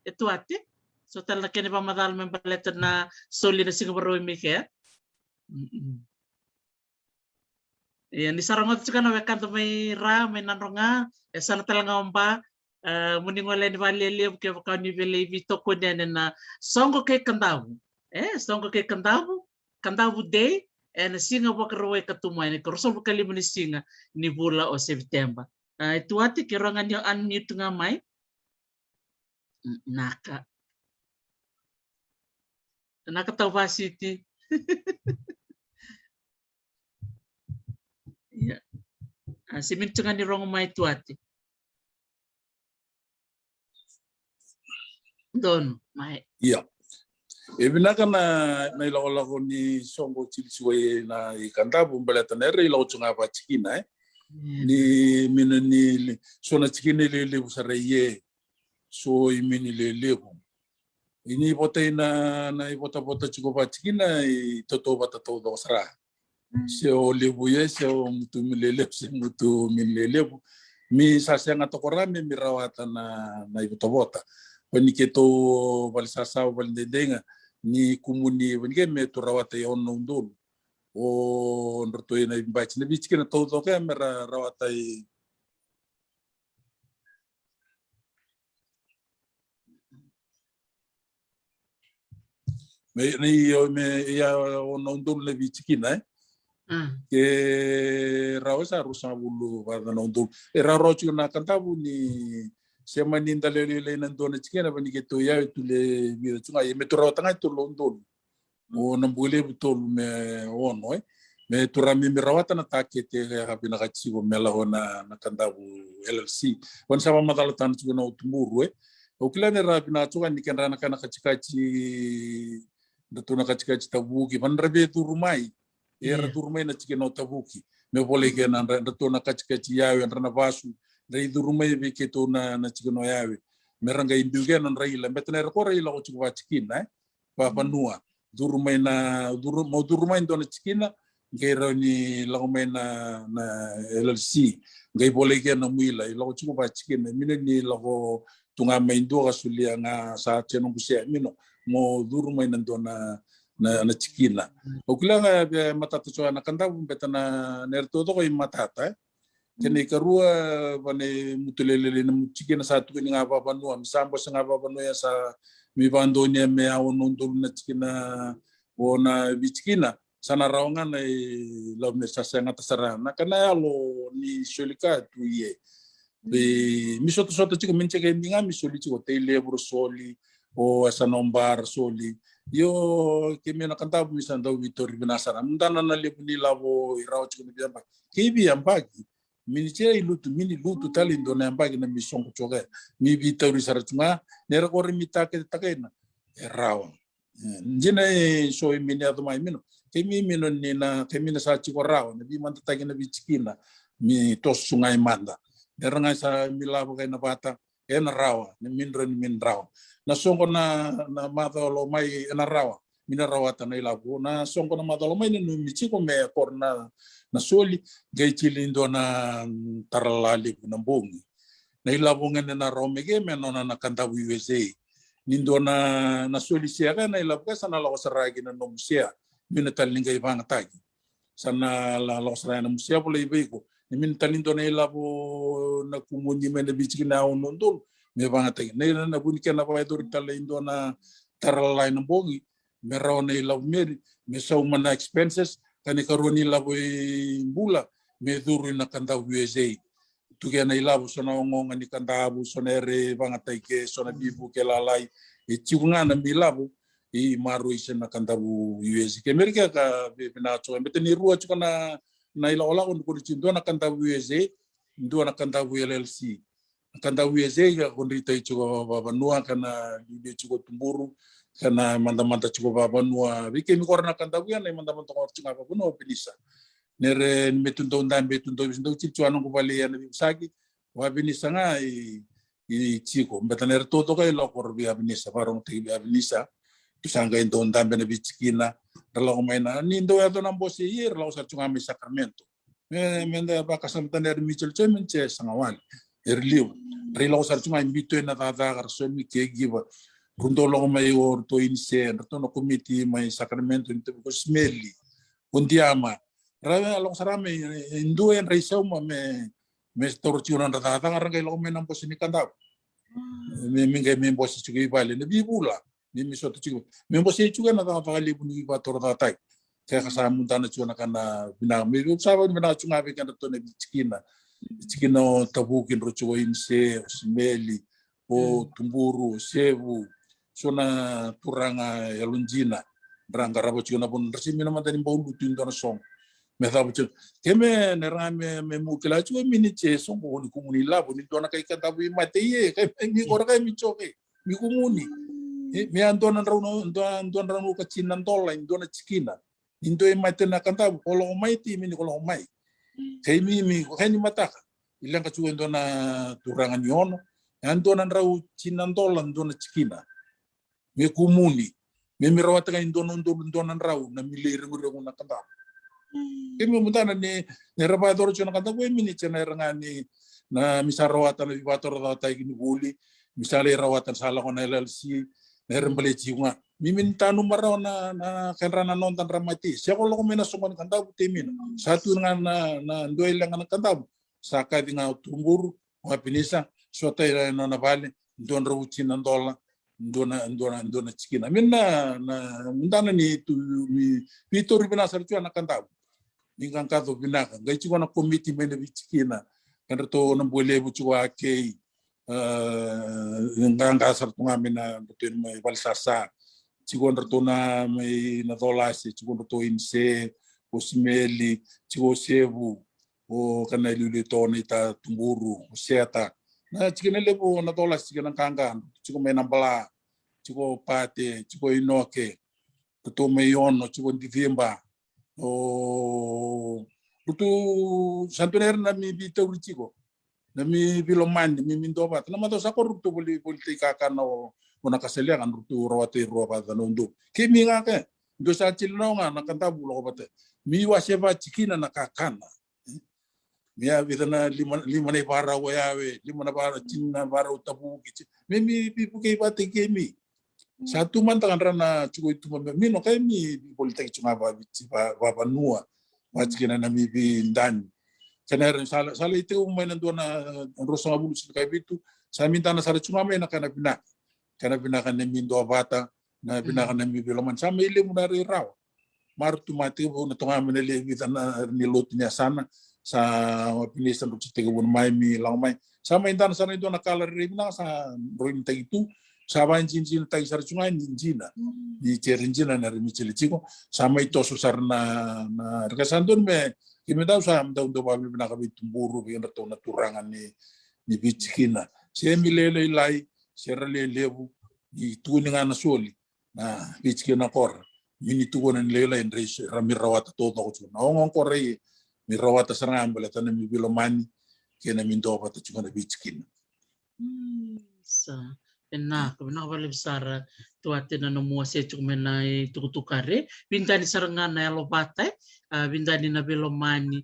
itu ate so tal kani pa madal may paletan na soli na siguro may kaya yan di sarangot suka na wekan to may may nanronga sana talaga umpa muning wala ni valilium kaya ka ni vile vito ko na songo kay kandaw Stongo ke kandavu day, na singa wakaroe katumai, ni korosol kalima ni singa ni bula o September. Itu ati kirangan yung unmute nga mai. Nakatawa City. Yeah. Siminto nga ni Rongo mai itu ati. Don, mai. Iya. Binaka na ilaw ni songo chilisuwe na ikandabu mbeleta nere ilaw chunga pa chikina ni mina ni so na chikina lele busare ye so imini lele ko ini bota na bota chiko pa chikina i toto bata to do sara so lebu ye so mutu milele se mutu milele mi sasanga to korame mi rawata na bota pani keto balsasa baldendenga ni kumuni wenige me to rawata yon nondol o ndoto ina imbachi na bichi kena to kamera rawata I me ya nondol na bichi kina ke rawasa rusa bulu pada nondol rarochi na kantabu ni sema ninda lele nandona chikena bani keto ya tule mira chunga ye metro tanga to london o nambule butol me ono me turami mirawata na takete habina kachigo mela hona na kandabu LLC wan sama madalo tan chugo na utumuru o kilane rabina chuga nikendra na kana kachikachi datuna kachikachi tabuki ban rabe turumai era turumai na chikena tabuki me bole ke na datuna kachikachi yawe na basu dai durumai be keto na chikono yawe meranga induge na raila betna ko raila ko chikwa chikina pa panua durumai na durumai ndona chikina ngero ni lagomai na LLC ngai boleh ke na muila ilo chikwa chikina mine ni lago tunga maindo kasulia nga sa cheno busia mino mo durumai na ndona na chikina okula nga matata cho na kanda betana nerto to ko matata kene karua bane mutulele na chikina sa tu ni ngapa banu am sambo sa ngapa banu ya sa mi bandonya me awon ndul na chikina wona bichikina sana rawnga na lomne sa nga tasarana kana yalo ni sholika tu ye be misoto soto chiko minche ke ndinga misoli chiko tele bro soli o asa nombar soli yo kemi na kanta misanda vitori binasara mndana na lebuni lavo irao chiko ni biamba kebi ambagi miniche mini lutu tali ndona ambagi na misongo choge mi vitori saratunga nera kori mitake takena rawa njina so mini aduma mino kemi mino nina kemi na sa chiko rawa na bi manta takena bichikina mi tos sungai manda nera sa milabo kay na bata ena rawa ni min rawa na songo na madalo mai ena rawa mina rawata na ilabo na songo na madalo mai ni michiko me korna na soli gay chilindo na taralali na bongi na ilabo ngene na romege me nona na kanta USA nindo na soli siya na ilabo ka sana lawas ragi na nomusia mina talinga ibang tagi sana lawas ragi na musia pula ibiko ni min talindo na ilabo na kumunyi me na bichiki na onondol me bang tagi na bunike na pa idor talindo na taralali na bongi me raw na ilabo me sa umana expenses kani karoni labo bula me duru na kanda USA tuge na ilabo sona ngonga ni kanda abu sona ere banga taike sona bibu ke lalai chiunga na milabo I maru isen na kanda USA ke mereka ka bina cho beteni ruwa chuka na ilaola on ko chindo na kanda USA ndo na kanda LLC kanda USA ga kondita ichuko baba nua kana di chuko tumburu kana manda chuko baba nua bike mi korna kanda buya na manda ko chinga baba nua pinisa nere metundo ndambe tundo bindo chichuano ko bali ya bisagi wa binisa nga I chiko mbetanere toto kay lokor biya binisa parang tibi binisa tusanga indo ndambe na bichikina rala ko may na nindo yato ng boss year la ko sa chunga mi Sacramento menda ba kasamtan der Mitchell Chemenche sangawal erliw rila ko sa chunga imbito na tata so mi kegiba rundo lo may or to insen to no committee may Sacramento into ko smelly undiama rame along sarame indo en reisaw me torturan tata ngarang kay lo may nang boss ni kanda me mingay me boss chugi bale na bibula Mimi soto chiku. Mimi bosi juga na tanga kali puni bator tatai. Kaya kasama mutana chuna kana bina. Mimi usaba bina chunga be kana tone chikina. Chikina o tabukin rocho inse, smeli, o tumburu, sevu, sona turanga yalunjina. Berangga rabo chuna pun resi mina mata ni baulu tindana song. Methaba chuna. Keme nerame me mukila chua mini che song ko ni kumuni labo ni dona kai katabu mate ye kai mi ora kai mi choke mi kumuni. Mi andona rano kacinan tola indona cikina indo e mai tena kanta kolo mai ti mini kolo mai kai mi kai ni mata ilang ka cuen dona turangan yono andona rau cinan tola indona cikina mi kumuni mi rawata kai indona rau na mi le rengu na kanta kai mi mutana ni raba doro cuna kanta ko mini cena rangani na misarawata na vibator da tai ni buli misale rawatan sala kona LLC Nerembele jiwa, mimin tanu marau na kerana nonton ramati. Siapa kalau mena soman kantabu temin. Satu dengan na dua ilang kantabu. Saka dengan tumbur, ngapinisa, suatu ilang na bali, don rawuci nandola, dona cikina. Minna na mintana ni tu mi pitor bina sarcu anak kantabu. Ningkang kato bina kan. Gai cikina komiti mena cikina. Kan to na boleh bucuwa kei. Ngang kasar tunga mina betul mai balsasa cikon rotona mai natolasi cikon roto inse osimeli ciko sebu o kana luli toni ta tumburu seta na cikene lebo natolasi cikena kangan ciko mai nambala ciko pate ciko inoke roto mai ono ciko divemba o lutu santuner na mi bita uriciko nami biloman mi mindoba na mato sakor to politika kana ona kaselia kan rutu rawate roba danondo kimi ngake do sa chilnonga na kanta bulo bate mi waseba cikina na kakana mi avitana lima ne para wayawe lima na para cinna para utabu kici mi buke bate kimi satu mantangan rana cuko itu mi no kai mi politik cunga ba nua macikina na mi bindan Karena salah itu mainan dona rosong abulu sekai itu saya minta na sara cuma main karena bina kan mindo abata na bina kan mi biloman sama ile munari raw martu mati na tonga menele kita na nilotnya sana sa pinisan ruci tega bun mai mi lang mai sama minta na sana itu na kalar rimna sa rointa itu sama cincin tai sara cuma cincina di cincina na mi ciliciko sama itu susar na rekasandun me Kimi tahu saya tahu untuk kami pernah kami tumburu biar tahu naturangan ni bicikina. Saya milele ilai, saya lebu di tuh dengan nasoli. Nah bicikina kor, ini tuh kan lele indri rami rawat atau tahu cuma. Orang korai mi rawat serang bela tanah mi bilomani, kena minta apa tuh cuma bicikina. Sa, benar balik besar tuate na nomua se cuma na tukutukare, bintani serangan na lopate. Bindani na belomani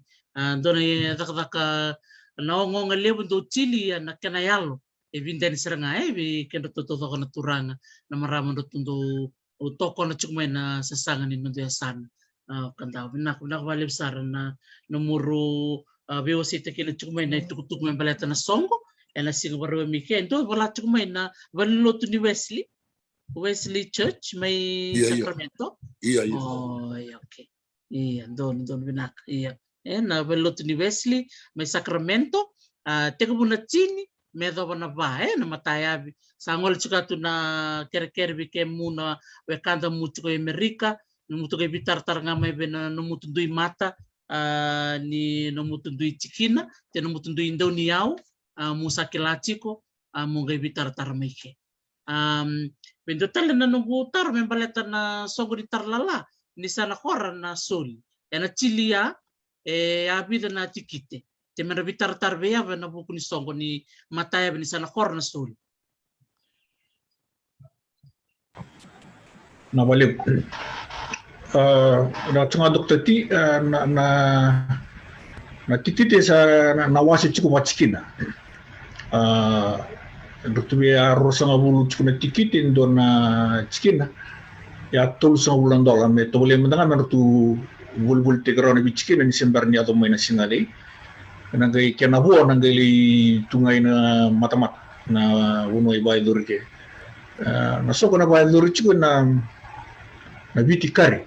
dona taka naongo ngalebu do chili na kenayalo e bindani seranga bi kendo toto na turanga na marama do tundo toko na chukmai na sasangan ni ndo yasan kanda binak balik besar na nomuro beosi te kena chukmai na tukutuk men baleta na songo ela sigo baro mi kendo bala chukmai na balotu ni Wesley Church may Sacramento. Iya. Oh, okay. Iya, don binak. Iya. Na belot ni Wesley, may Sacramento, teka muna chini, medo na ba na matayabi. Sangol chuka tu na kere bike muna wekanda mutu ko Amerika, numutu ko bitar-tar nga may bena numutundui mata, ni numutundui cikina, te numutundui indaw niyaw, musa kilachiko, mungay bitar-tar may ke. Bendo tala na nungutar, may baleta na sogo di tarlala, ni sana koran na soli ena chilia abida na tikite te mera bitar tarbeya na buku ni songo ni mataya ni sana koran na soli na balik na tunga dokter ti na tikite sa na wasi cukup macikina dokter biar rosang abulu cukup tikite ndo na cikina ya tol sa ulang dola me to boleh mendengar menurut bulbul tegrona bichike ni sembarnya atau main singali nangai kenabu nangai tungai na matamat na uno ibai durke Nasoko na ba lurichigo na viti kari.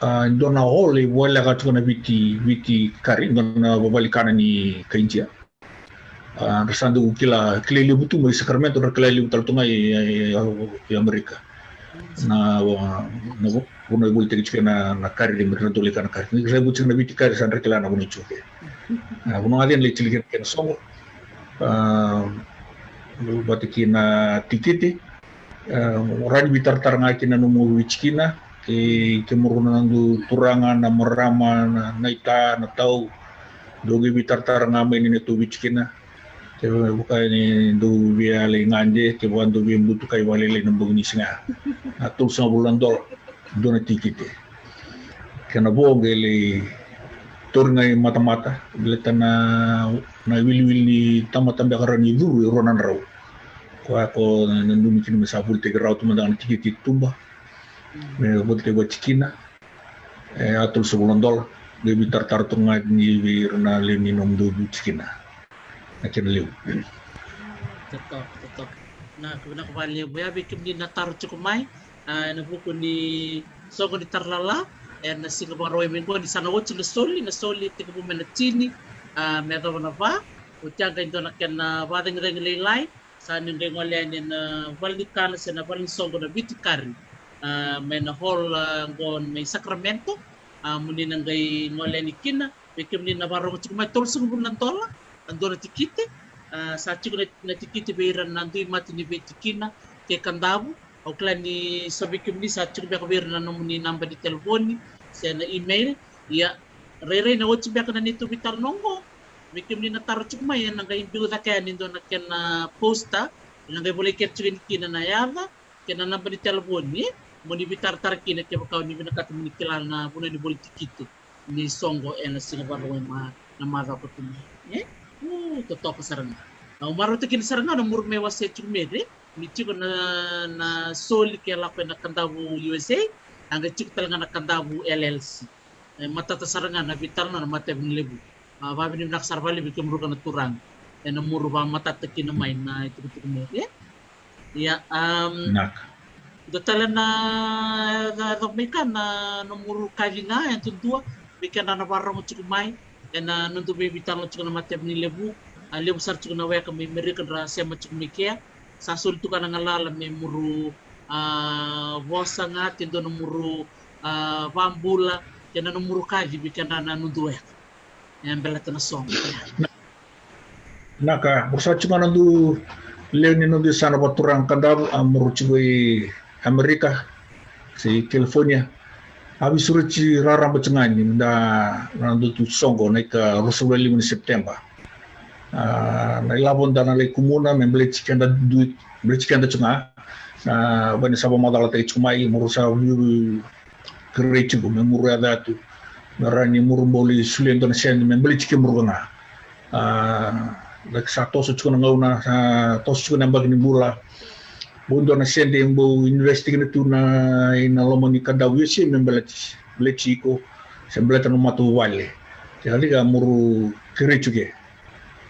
Ndona ole wala ka na viti kari ndona babalikana ni kainjia. Rasando kila libutu mo Sacramento na kila libutu taltunga i Amerika. Na puno i bulti kичке na kari di merna tuli kana kari. Ni rebu na viti kari san rekla na puno chuke. Puno alien le chili kena songo. Batiki na tikiti. Orang bitar ngaki na numu wichkina ke muruna nandu turangan na marama na ita na tau dogi bitar ngame ni tu wichkina ke buka ni do via le nganje ke wandu bi mbutu kai wale le nambu ni singa atul sa bulan dol do na tikite kana boge le turngai mata-mata letana na wil ni tamata karani duru ronan raw ko nandun kini masabul te grau tu mandang tikiti tumba me bote go chikina atul sebulan dol de bitar tartunga ni wirna le ni nom do chikina akin lew Tetap. Nah, kuna kembali ya bikin di natar cukup mai. Na buku ni sogo di tarlala. Na singa bang roy minggu di sana wotsi na soli tiga bu menetini. Medo na ba. Utiaga indo na ken badeng lelai. Sa ninde ngolian na valikana sa na valin sogo na bitikari. May na hall ngon may Sacramento. Muni nang gay ngolian ikina. Bikin ni na barong cukup mai tolsung bulan tola. Ando na tikite. Sa chico na tikiti beiran nandui mati ni betikina ke kandabu au klan ni sabikim ni sa chico beka beiran namuni namba di telefoni sa na email ya rere na wotsi beka na nito bitar nongo bikim ni natar chico mai na ga imbigo da kaya nindo na ken posta na ga boleh capture kina na yava kena namba di telefoni moni bitar tar kina ke baka ni binakat ni kilal na buna ni boleh tikitu ni songo ena singapura ma na mada ko tumi totoo saranga. Umaro tikin saranga na murme wase chumere ni chiko na soli ke lakwe na kandabu USA anga chiko talaga na kandabu LLC. Matata saranga na vital na mate lebu. Babi ni nak sarvali bikin muruga na turang. Na muru ba matata kin na main na itu mere. Ya nak dotala na domeka na muru kavinga yang tudua bikin na barang chiko mai na nuntu be vital chiko na mate lebu. Alio besar cukup nawe kami Amerika rahasia macam mikia sasul tu kan ngalala memuru vosa ngati do nomuru bambula jana nomuru kaji bikan na nuntu yang bela tena song naka bursa cuma nandu leuni nandu sana baturang kandabu amuru cugoi Amerika si California habis suruci rarang bacengani da nandu tu songo naik ke Roosevelt di September na ilabon dana le kumuna membeli chicken da duit beli chicken da cunga bani sabo madala tay cumai murusa gereja go memuru ada tu narani murumboli sulen don sen membeli chicken murugana lek satu su cuna ngauna tos cuna bagni bula bondo na sen de mbo investigate tu na ina lomoni kada wisi membeli chico sembele tanu matu wale jadi ga muru gereja ge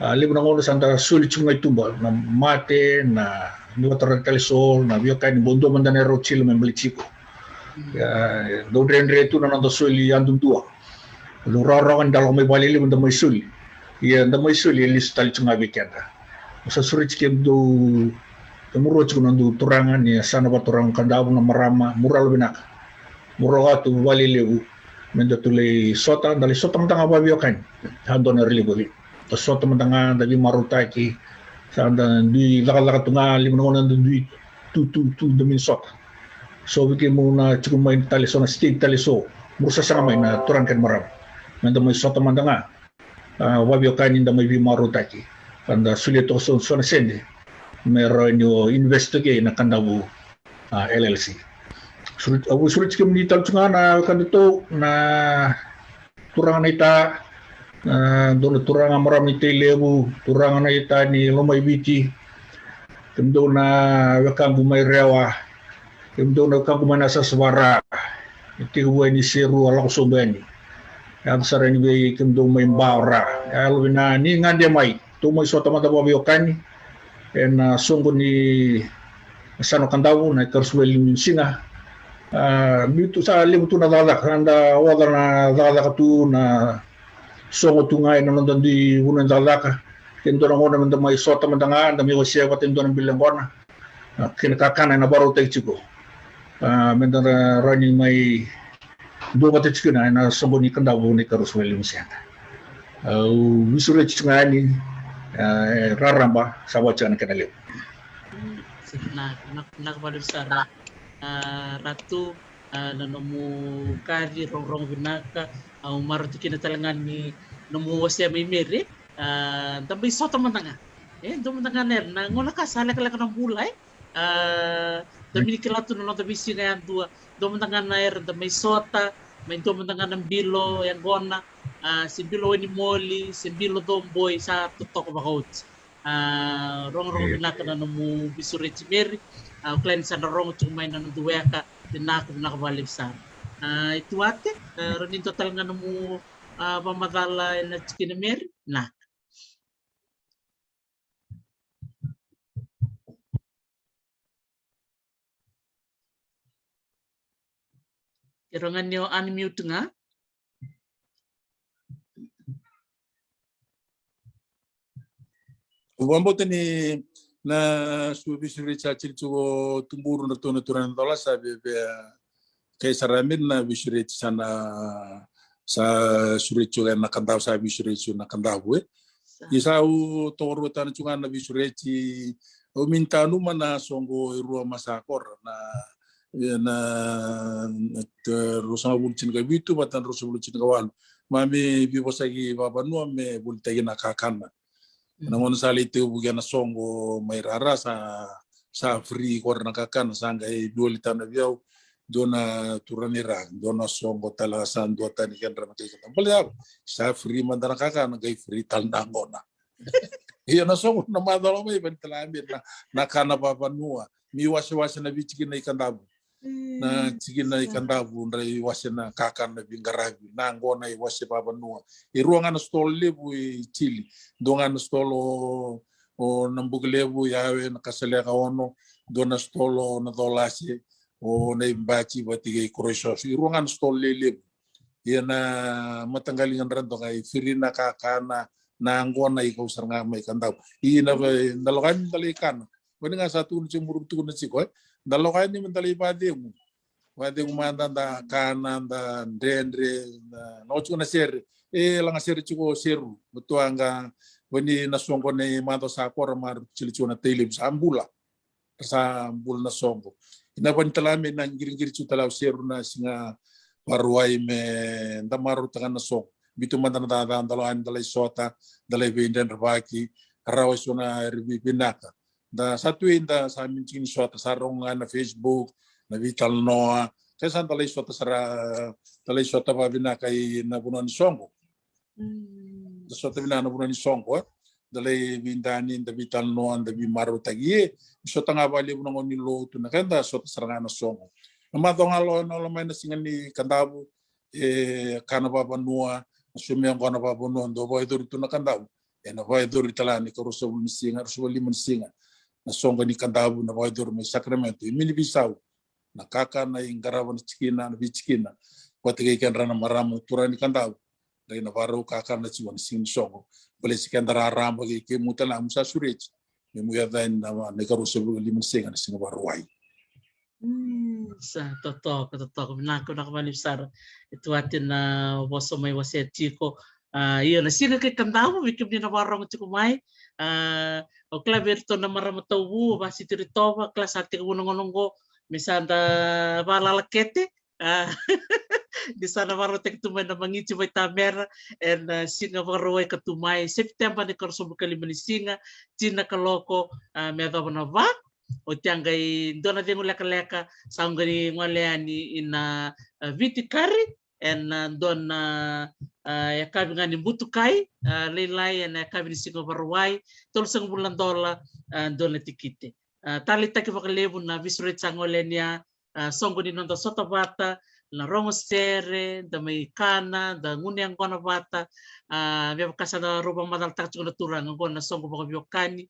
libu na ngono santa suli chungai tumba na mate na niwatar telesol na bio kain bondo mandane rochil membeli chico ya do rendre tu na nando suli andum tua lo rarangan dalam mai bali libu ndamai suli ya ndamai suli listal chungai bekenda usa suri chikem do temuro chiku nandu turangan ya sana baturang kandabu na marama mural binak muratu bali libu menda tule sota dali sota tanga babio kain handon libu so teman-teman dari marutaki sanda di laka-laka tunga limunan di tu demi sot so bikin muna cukup main taliso na stig taliso musa sa main na turang kan marap nanda may so teman-teman wabio kanin da may marutaki sanda sulit to so na sende meron yo investigate na kandabu LLC sulit cukup ni tal tunga na kanito na turang na ita dono turang amaram ni telebu turang na ita ni lomay biti kendo na wakang gumay rewa kendo na wakang gumay nasa swara iti huway ni siru alak sobeni ang sarang ni kendo may mbara alwin na ni ngande may tumoy so tamata babiyokan en sungko ni sano kandawu na karsweli singa bitu sa limu tu na dadak anda wada na dadak tu na songo tu ngai na nonton di wunan dadak tendo na ngona menda mai sota mendanga anda mi wasia wa tendo na bilang bona kina kakana na baru tai chiko menda running mai dua mata chiko na songo ni kandawu ni karsweli singa wisure chiko ni raramba sawacha na kanale nakapalo sa ratu nanomu kari rong binaka au maruti kinatalangan ni nomu wasia may mere tambay sota matanga do matanga ner na ngola ka sala kala ng bulay dami kilato no tabi singa yan do matanga ner tambay sota may do matanga ng bilo yang gona si bilo ni moli si bilo domboy sa tutok bakot rong binaka nanomu bisure chimeri klain sa narong tumay na duweka dinaka balisar itu ate ronin total nga mo pamadala na chikinamer na irongan niyo unmute nga Wambote ni na subisuri cacil cugo tumburu na tuna turan dola sabi be kay saramin na bisuri sana sa suri cuga na kandaw sa bisuri cu na kandaw isau toru tan cuga na bisuri ci o minta numa na songo irua masakor na rusama bulcin ga bitu batan rusama bulcin ga wal mami bibosagi baba nuam me bultagi na kakana Namun sali itu bukan songo mai rara sa free korna kakan sanga dua litan biau dona turanira dona songo tala san dua tani kan rama kai kata boleh sa free mandana kakan gai free tandangona iya na songo na madalo mai bentala amir na kana papa nua mi wasi na bichikin na ikan dabu na chikin na ikan dabu ndai wasi na kakan na bingarabi na ngona i wasi papa nua i ruangan stol lebu i chili dongan stolo o nambug lebu yawe na kasaleka ono dona stolo na dolasi o na imbachi batigay kroisos i ruangan stol lebu iya na matanggalingan rando kay firina kakana na ngona i kausar nga may ikan dabu i na dalokan dalikan wani nga satu nung murug tukun na sikoy dalokan ni mentalay pademu manda da kanan da dendre na nochu na ser lang ser chuko seru betuanga wani na songo ne mando sa kor mar chilichu na telib sambula na songo ina ban talame na giringir chu talaw seru na singa parway me damaru tangan na song bitu manda na dalokan dalay sota dalay binden rabaki rawa suna ribi binaka da satu inda sa amin chini sota sarong na Facebook na vital noa kaya talay sota pa binakay na bunan songo sota binana bunan songo dalay bindanin da vital noa da bimaru tagie sota nga bali bunan ni lo tu na kanda sota saranga na songo namato nga lo na lamay na singan ni kandabu kana baba noa sumiyang kana baba noa do boy dur tu na kandabu na boy dur talani ko ruso singa ruso limun singa na songo ni kandabu na boy dur may Sacramento mini bisaw na kaka na ingarawan chikina na bichikina watigay kan rana maramo turani kandabu dai na baro kaka na chiwan sin songo bale sikandara ramba ke mutala musa surech me muya dan na negaruso limun singa na singa barwai sa totoo binako na kamalipsar ito atin na waso may waset chiko iyo na sino kay kandabu bikim ni na warong chiko may o klaberto na maramatawu basi tiritoba klas ati unong-unonggo misanda balalakete di sana marotek tumay na mangichi may tamera and singa maruay katumay September ni korso bukalimani singa china kaloko medo na ba o tiangay dona de leka sangari ngaleani ina vitikari and don yakabi nga ni butukai leilai and yakabi ni singa maruay tolsang bulan dola don tikite talita ki bakalebu na visuret sangolenia songo ni nondo sotabata la rongo sere da mai kana da nguni ang kona bata via kasa da roba madal tak chuna turang ngona songo baka biokani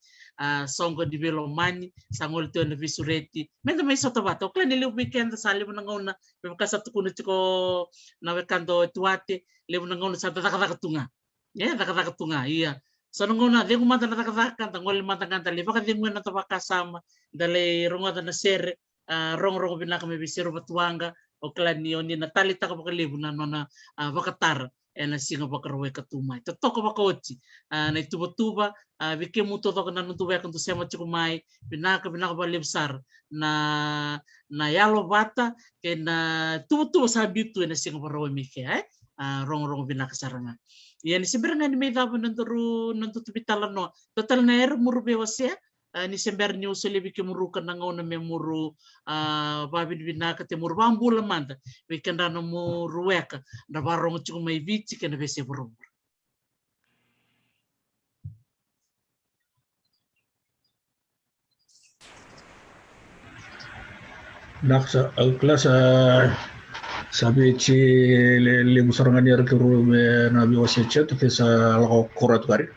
songo di belo mani sangol to na visureti menda mai sota bata okla ni lu weekend sali mo ngona via kasa tukuna chiko na wekando tuate le mo ngona sa taka tunga ya taka tunga iya so ngona le ngumata na taka ngol mata kanta le baka dingo na tabaka sama dale rongo da na sere rong binaka me bisiro batuanga okla ni oni na talita ka bakalibu na nona vakatar na singa bakarwe katumai to toko bakochi na tuba vike muto to na nutu kan to sema chikumai binaka balibsar na yalo bata ke na tuba sabitu na singa bakarwe mike rong binaka saranga yani sebenarnya ni meda nantu bitala no total na murbe wasia ni sember ni usole bike muru kana ngona memuru babi binaka te muru bambula manda wikenda no muru weka na barong chuku mai vici kana bese buru Naksa kelas sabi ci le musarangan yar kuru na bi wasia tu sa lako korat kari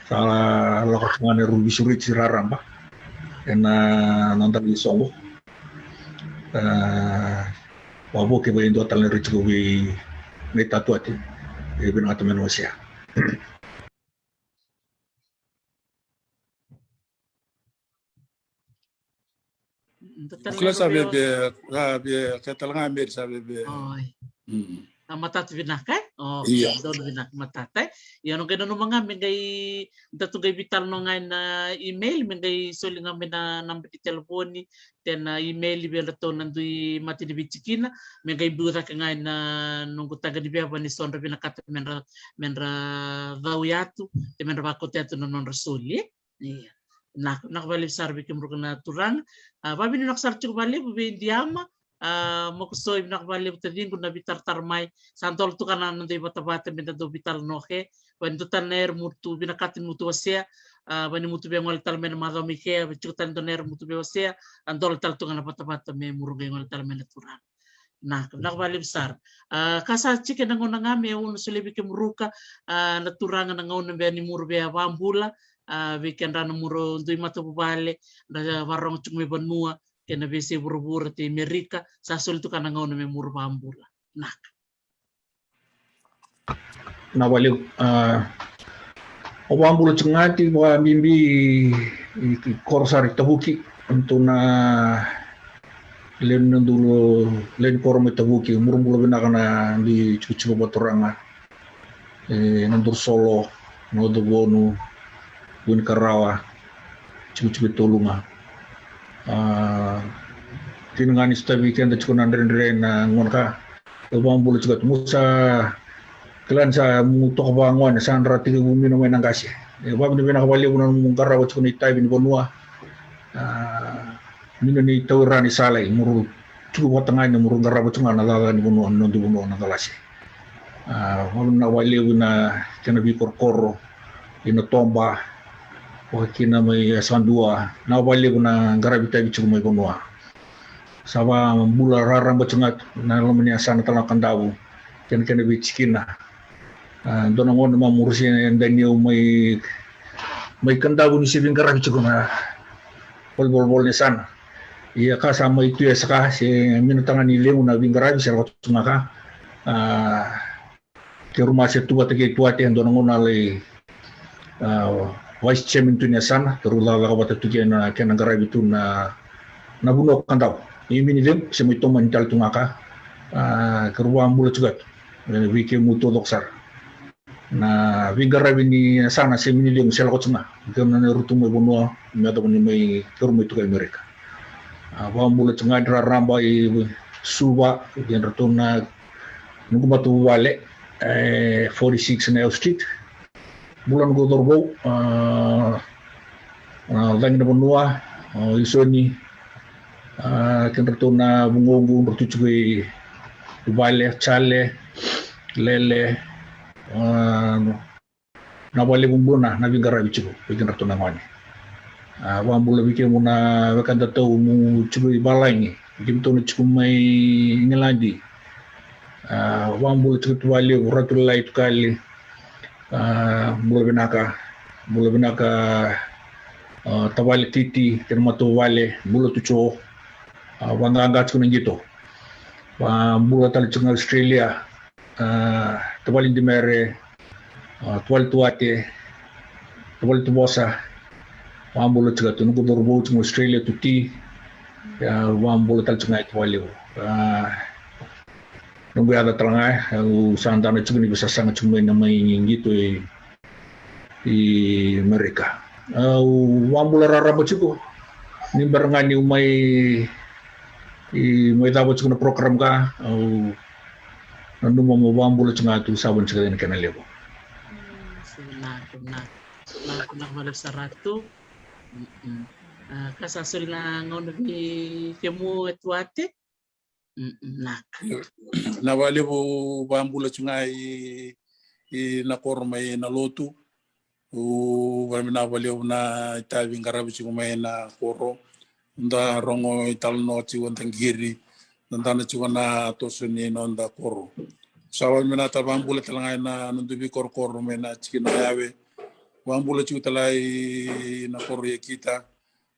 sa lako ngane rubi suri ci raramba ena nonton di songo wabo ke bayin do tal ne ricu bi meta tuati e bin atamen wasia Kula sabe be katalanga mer sabe be. Matat binaka Iya. don binak matate ya no gano mga mengay datu gay vital no nga na email mengay soli nga na number di telefoni ten email bela to nandui mati di bichikina mengay buta ka nga na nunggu taga di beba ni sondra binakata menra vauyatu te menra bakoteatu no non rasuli iya nakbalib sarbi kimro na turang babi ni naksar chuk balib bi diama mokusoy nakbalib tadin kun nabi tartarmay santol tu kanan nanti bata-bata minta do bital noke when tutan ner mutu binakatin mutu wasia bani mutu be ngol tal men madho mike chutan do ner mutu be wasia andol tal tu kana bata-bata me murug ngol tal men turang nah nakbalib sar kasa chike nangon ngame un sulebi ke muruka na turanga nangon be ni murbe bambula weekend rana muro ndui mata bubale da warong chukme banua kena bese buru-buru te Amerika sasul tu kana ngau na me muro bambula nak na wali bambula chungati wa mimbi korsar tabuki untuk na len dulu len korom tabuki murmula binakana di cucu baturanga nandur solo no do bonu Bun Karawa, cukup tolunga. Tinangan istabi kan tak cukup nandre na ngonka. Lebam bulu cukup musa kelan sa mutok bangun sandra tiga bumi no menang kasih. Lebam ni menang balik unan mungkarawa cukup itai bin bonua. Mino ni tawran isalai muru cukup watangay na muru ngarawa cukup nalaga ni bonua nondu bonua nakalasi. Walau na balik una kena bikor ina tomba. Wakina may sandua na wali ko na garabita bichu may kunwa sawa mula rarang bacungat na lamani asana talakan daw kan bichikina doon ang mga mursin dan yung may kandaw ni sibing garabichu ko na bol ni sana iya kasama itu ya saka si minutangan ni leo na bing garabi sa waktu ka ke rumah sa tua yang doon ang nalay Vice Chairman tu ni sana terula lawat tu kena negara itu na bunuh kandau. Ini dem semua itu mental tu ngaka keruang mula juga. Wiki mutu doksar. Na wingara ini sana semua dem selakot sana. Kerana rutu mai bunuh nyata pun mai kerum itu ke Amerika. Awam mula cengai ramba suba yang ratu na nunggu batu wale 46 Nell Street. Bulan Godorbo, langit benua, isoni, kendertuna bungu bertujuh bale, chale, lele, nabale bumbuna, nabi garabi cukup, kendertuna ngani. Wambula bikin muna, wakan tahu mu cukup balai ni, bikin tu cukup mai ngeladi. Wambula tuwali uratulai tukali mula binaka tawali titi termatu wale bulu tucho wanganga tsunan gitu bulu tali tsunga Australia tawali di mere tuwali tuate tawali tubosa wambulu tsuga tunugu dorbo tsunga Australia tuti wambulu tali tsunga tuwali nunggu ada terangah santana tsunga ni bisa sangat cuma namai gitu di mereka wambula raraba cukup ni barangani umay may dapat cukup program ka nandu mo wambula cukup tu sabun cukup ni kanal lebo nak malap saratu kasasul na ngono bi kemu etuate nak na wale bo wambula cukup na kormay na lotu wala na itabi ngarabi ci na koro nda rongo italno ci wontan giri ndana ci wana tosuni nonda koro sawa mina tabambula talanga na ndubi kor na ci na yawe wambula ci talai na koro kita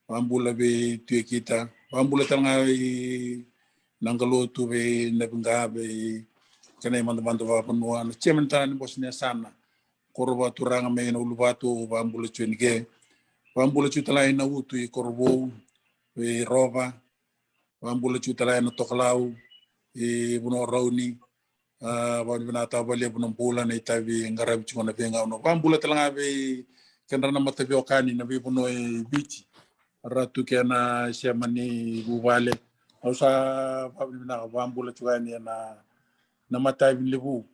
wambula be tu kita wambula talanga nangalo tu be nebnga be kana mando wa panwa na cementana ni bosnia sana korba turanga me na ulubatu wambula chuenige wambula chutalai na utu i korbo e roba wambula chutalai na toklau e buno rauni wan bina tabale buno bula na itabi ngarab chuna benga no wambula talanga be kendana matabi okani na be buno e bichi ratu kena siamani bubale ausa bina wambula chuani na matabi lebu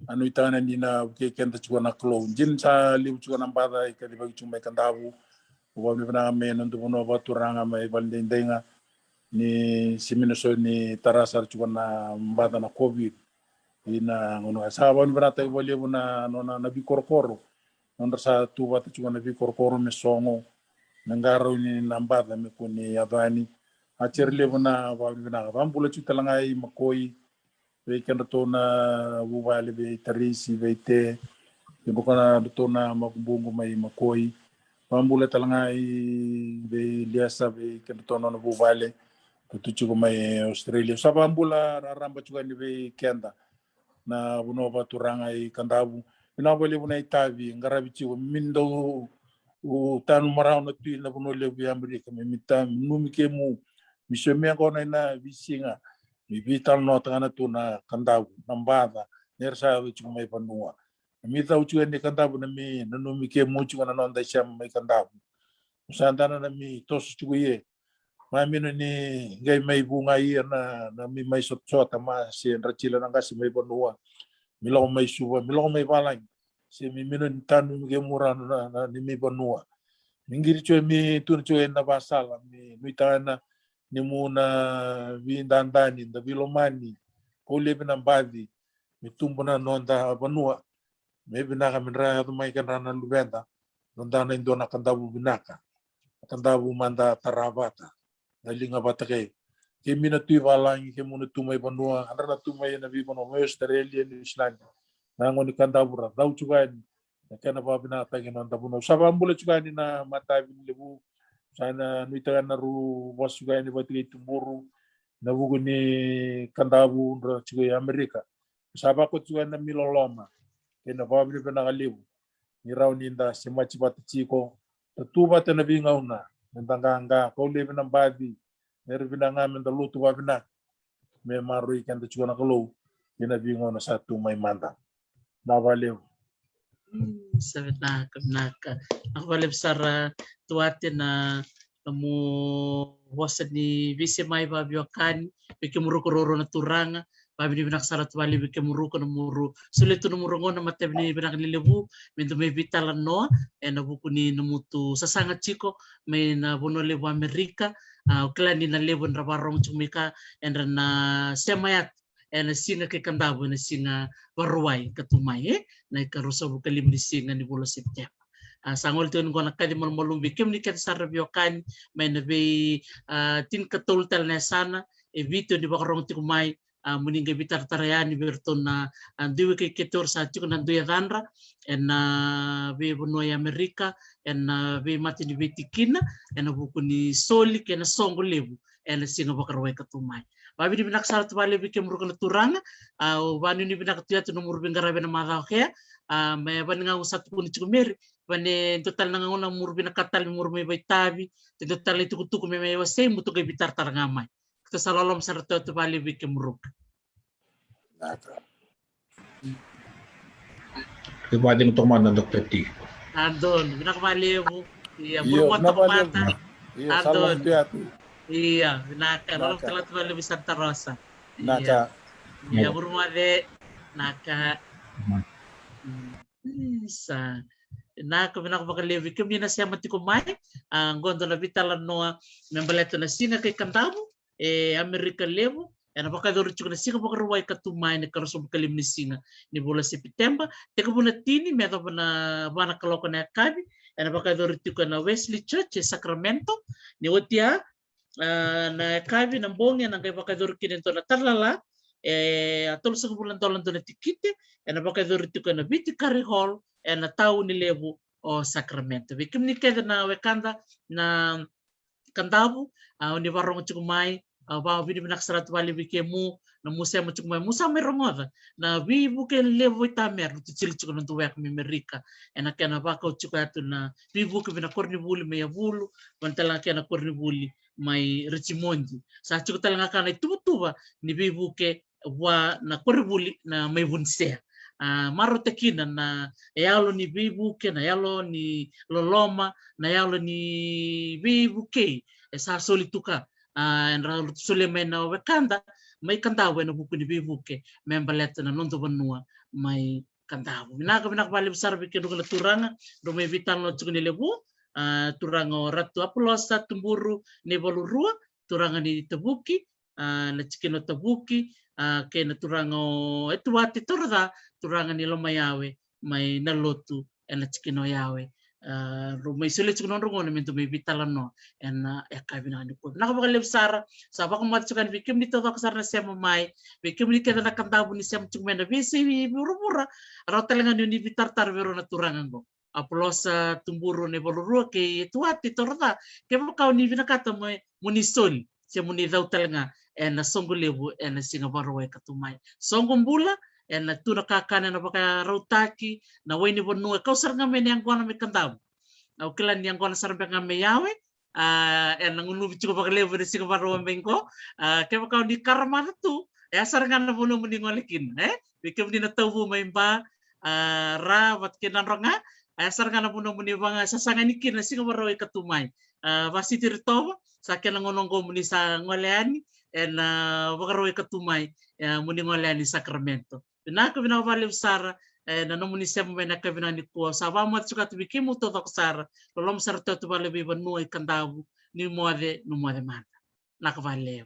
anu itana ni na ke kenta chua na klo jin sa liu chua na bada ka di bagi chuma kandabu wa mi bana me ndu bono baturanga mai balde ndenga ni simino ni tarasar chua na bada na covid ina ngono sa wa mi bana tai wole buna nona na bi korkoro non sa tu bata chua na bi korkoro me songo ngaro ni na bada me ko ni adani a cherle buna wa mi bana bambula chu talangai makoi be kena tona wale be tarisi be te be bokana tona makubungu mai makoi pambula talangai be liasa be kena tona no wale tuchu mai Australia sa pambula raramba juga ni be kenda na buno baturanga i kandabu ina wale buna itabi ngarabi chi mindo u tanu marau na tu na buno le be Amerika me mitam numi ke mu miseme ngona na bisinga mi vital no tangana tu na kandabu nambada nersa u chuma mai panua mi tau chu ni kandabu na mi nanu mi ke mu chu na nonda sham mai kandabu usandana na mi tos chu ye ma mi ni ngai mai bunga i na mi mai sot ma se rachila na kasi mai panua mi lo mai suba mi lo mai balang se mi minu tanu mi ke mura na ni mi panua mingiri chu mi tu chu na basala mi nuitana ni muna vindandani da vilomani ko lebe na badi mitumbo na nonda banua me binaka minra do mai kan rana lubenda nonda na indona kandabu binaka kandabu manda tarabata dalinga batake ke mina tu valangi ke muna tu mai banua andra tu mai na vi bono Australia ni Island na ngoni kandabu ra dau chugan kana ba binata ke nonda buno sabambula chugan na mata bin lebu sana nuita na ru was juga ni bati tumburu na bugu ni kandabu ra juga Amerika saba ko juga na miloloma ena babri pena galibu ni raw ni nda semachi bat chiko tuba te na bingauna ndanganga ko lebe na badi nerbina ngamen da lutu babina me maru ikan da juga na kalo ina bingauna satu mai manda na valeu sabit nak ako balik sara tuwate na kamu wasad ni bise mai babiokan bike murukororo na turanga babi ni binak sarat wali bike muruko na muru sulit tu numuro na mate ni binak lilibu mendo may vitalan no na buku ni namutu sasanga chiko may na bono lebu Amerika klani na lebu na barong chumika na semayat na singa kay kandabu na singa waruay katumay na ikarusa bukalim ni singa ni bulo September. Sangol tuan ko nakadi malumbi kem ni kat sarabiokan may nabi tin katultal na sana evito di bakarong tikumay muninga bitar tarayani bertona diwe ke ketor sa chiko na duya danra ena be bonua ya Amerika ena be mati ni betikina ena buku ni soli kena songo lebu ena singa bakarwai katumai babi di binak sarat bale bi kemur kana turanga au banu ni binak tuya tu nomor bingara bena madha khe me baninga satu pun chiko meri bane total nanga ngona mur bina katal mur me baitabi total itu kutuku me wase mutu ke bitar tarangamai kita salalom sarata tu bale bi kemuruk Naka. Ibading tuman ng Dr. T. Andon, binakabaliw. Iya, Iyo, burumot nabaliw. mata. Iyo, Andon. salam piatu. Iya, binaka. Nolong Naka. talat baliw Santa Rosa. Naka. Iya, burumade. Naka. Hmm. Isa. Naka binakabaliw. Ikim yun na siya matikumay. Ang gondo na bitalan noa. Membaleto na singa kay kantamu. Amerika levo. Ena bakador chuko na singa bakaruway katumay na karoso bakalim ni singa ni bola September. Teka muna tini meto na bana kaloko na kabi. Ena bakador chuko na Wesley Church Sacramento. Ni wotia na kabi ng bongi nang kay bakador kinento na talala. Atol sa bulan dolan do na tikite. Ena bakador chuko na Biti Carey Hall. Ena tao ni levo o Sacramento. Bikim ni keda na wekanda na kantabu. Ni warong chuko mai. Ba bini binak sarat bali bikemu na musa mo chukma musa merongoda na bi buke levo tamer tu chili chukon tu wek mi Amerika ena kana ba ko chukatu na bi buke bina korni buli me yavulu bantala kana korni buli mai Richimondi sa chukutala kana tuba ni bi buke wa na korni buli na mai bunse maro tekina na yalo ni bi buke na yalo ni loloma na yalo ni bi buke sa solituka en raul sulemena wekanda mai kandawe na buku ni bibuke membaleta na nonto banua mai kandawe minaka bali besar bikin dugala turanga do mai vital no tsugni lebu turanga ratu apulosa tumburu ne bolurua turanga ni tabuki na chikino tabuki ke na turanga etuati torda turanga ni lomayawe mai nalotu na chikino yawe rumai sulit cukup nongkrong nih mintu baby talano en kabina ni ko nakabakal sara sa baka matsukan bikim dito ako sara na siya mamay bikim ni kada nakantabo ni siya mtsukmen na bisi buru-bura araw talaga ni bitar-tar pero naturangan ko apulosa tumburo ni boluro ke tuati torda ke makaw ni binakata mo munisol siya muni daw talaga en songo lebu en singapore way katumay songong bula en tu nakakana na baka rautaki na way ni bonua kau sar ngamen yang kuana me kantam au kilan yang kuana sar baka me yawe en ngunu bicu baka levo de singa baro bengko ke baka di karma tu ya sar ngana bono muni ngolekin bikem di na tawu maimba ra wat kenan ronga sar ngana bono muni banga sasangan ikin na singa baro katumay basi tirto sa kenan ngonongko muni sa ngoleani en baka ro katumay muni ngoleani Sacramento Naka binawali sara na nomuni siya mo na kabina ni ko sa bamat suka tu bikimu to sara lolom sar to bale bi banu kandabu ni moade no moade mata nakavale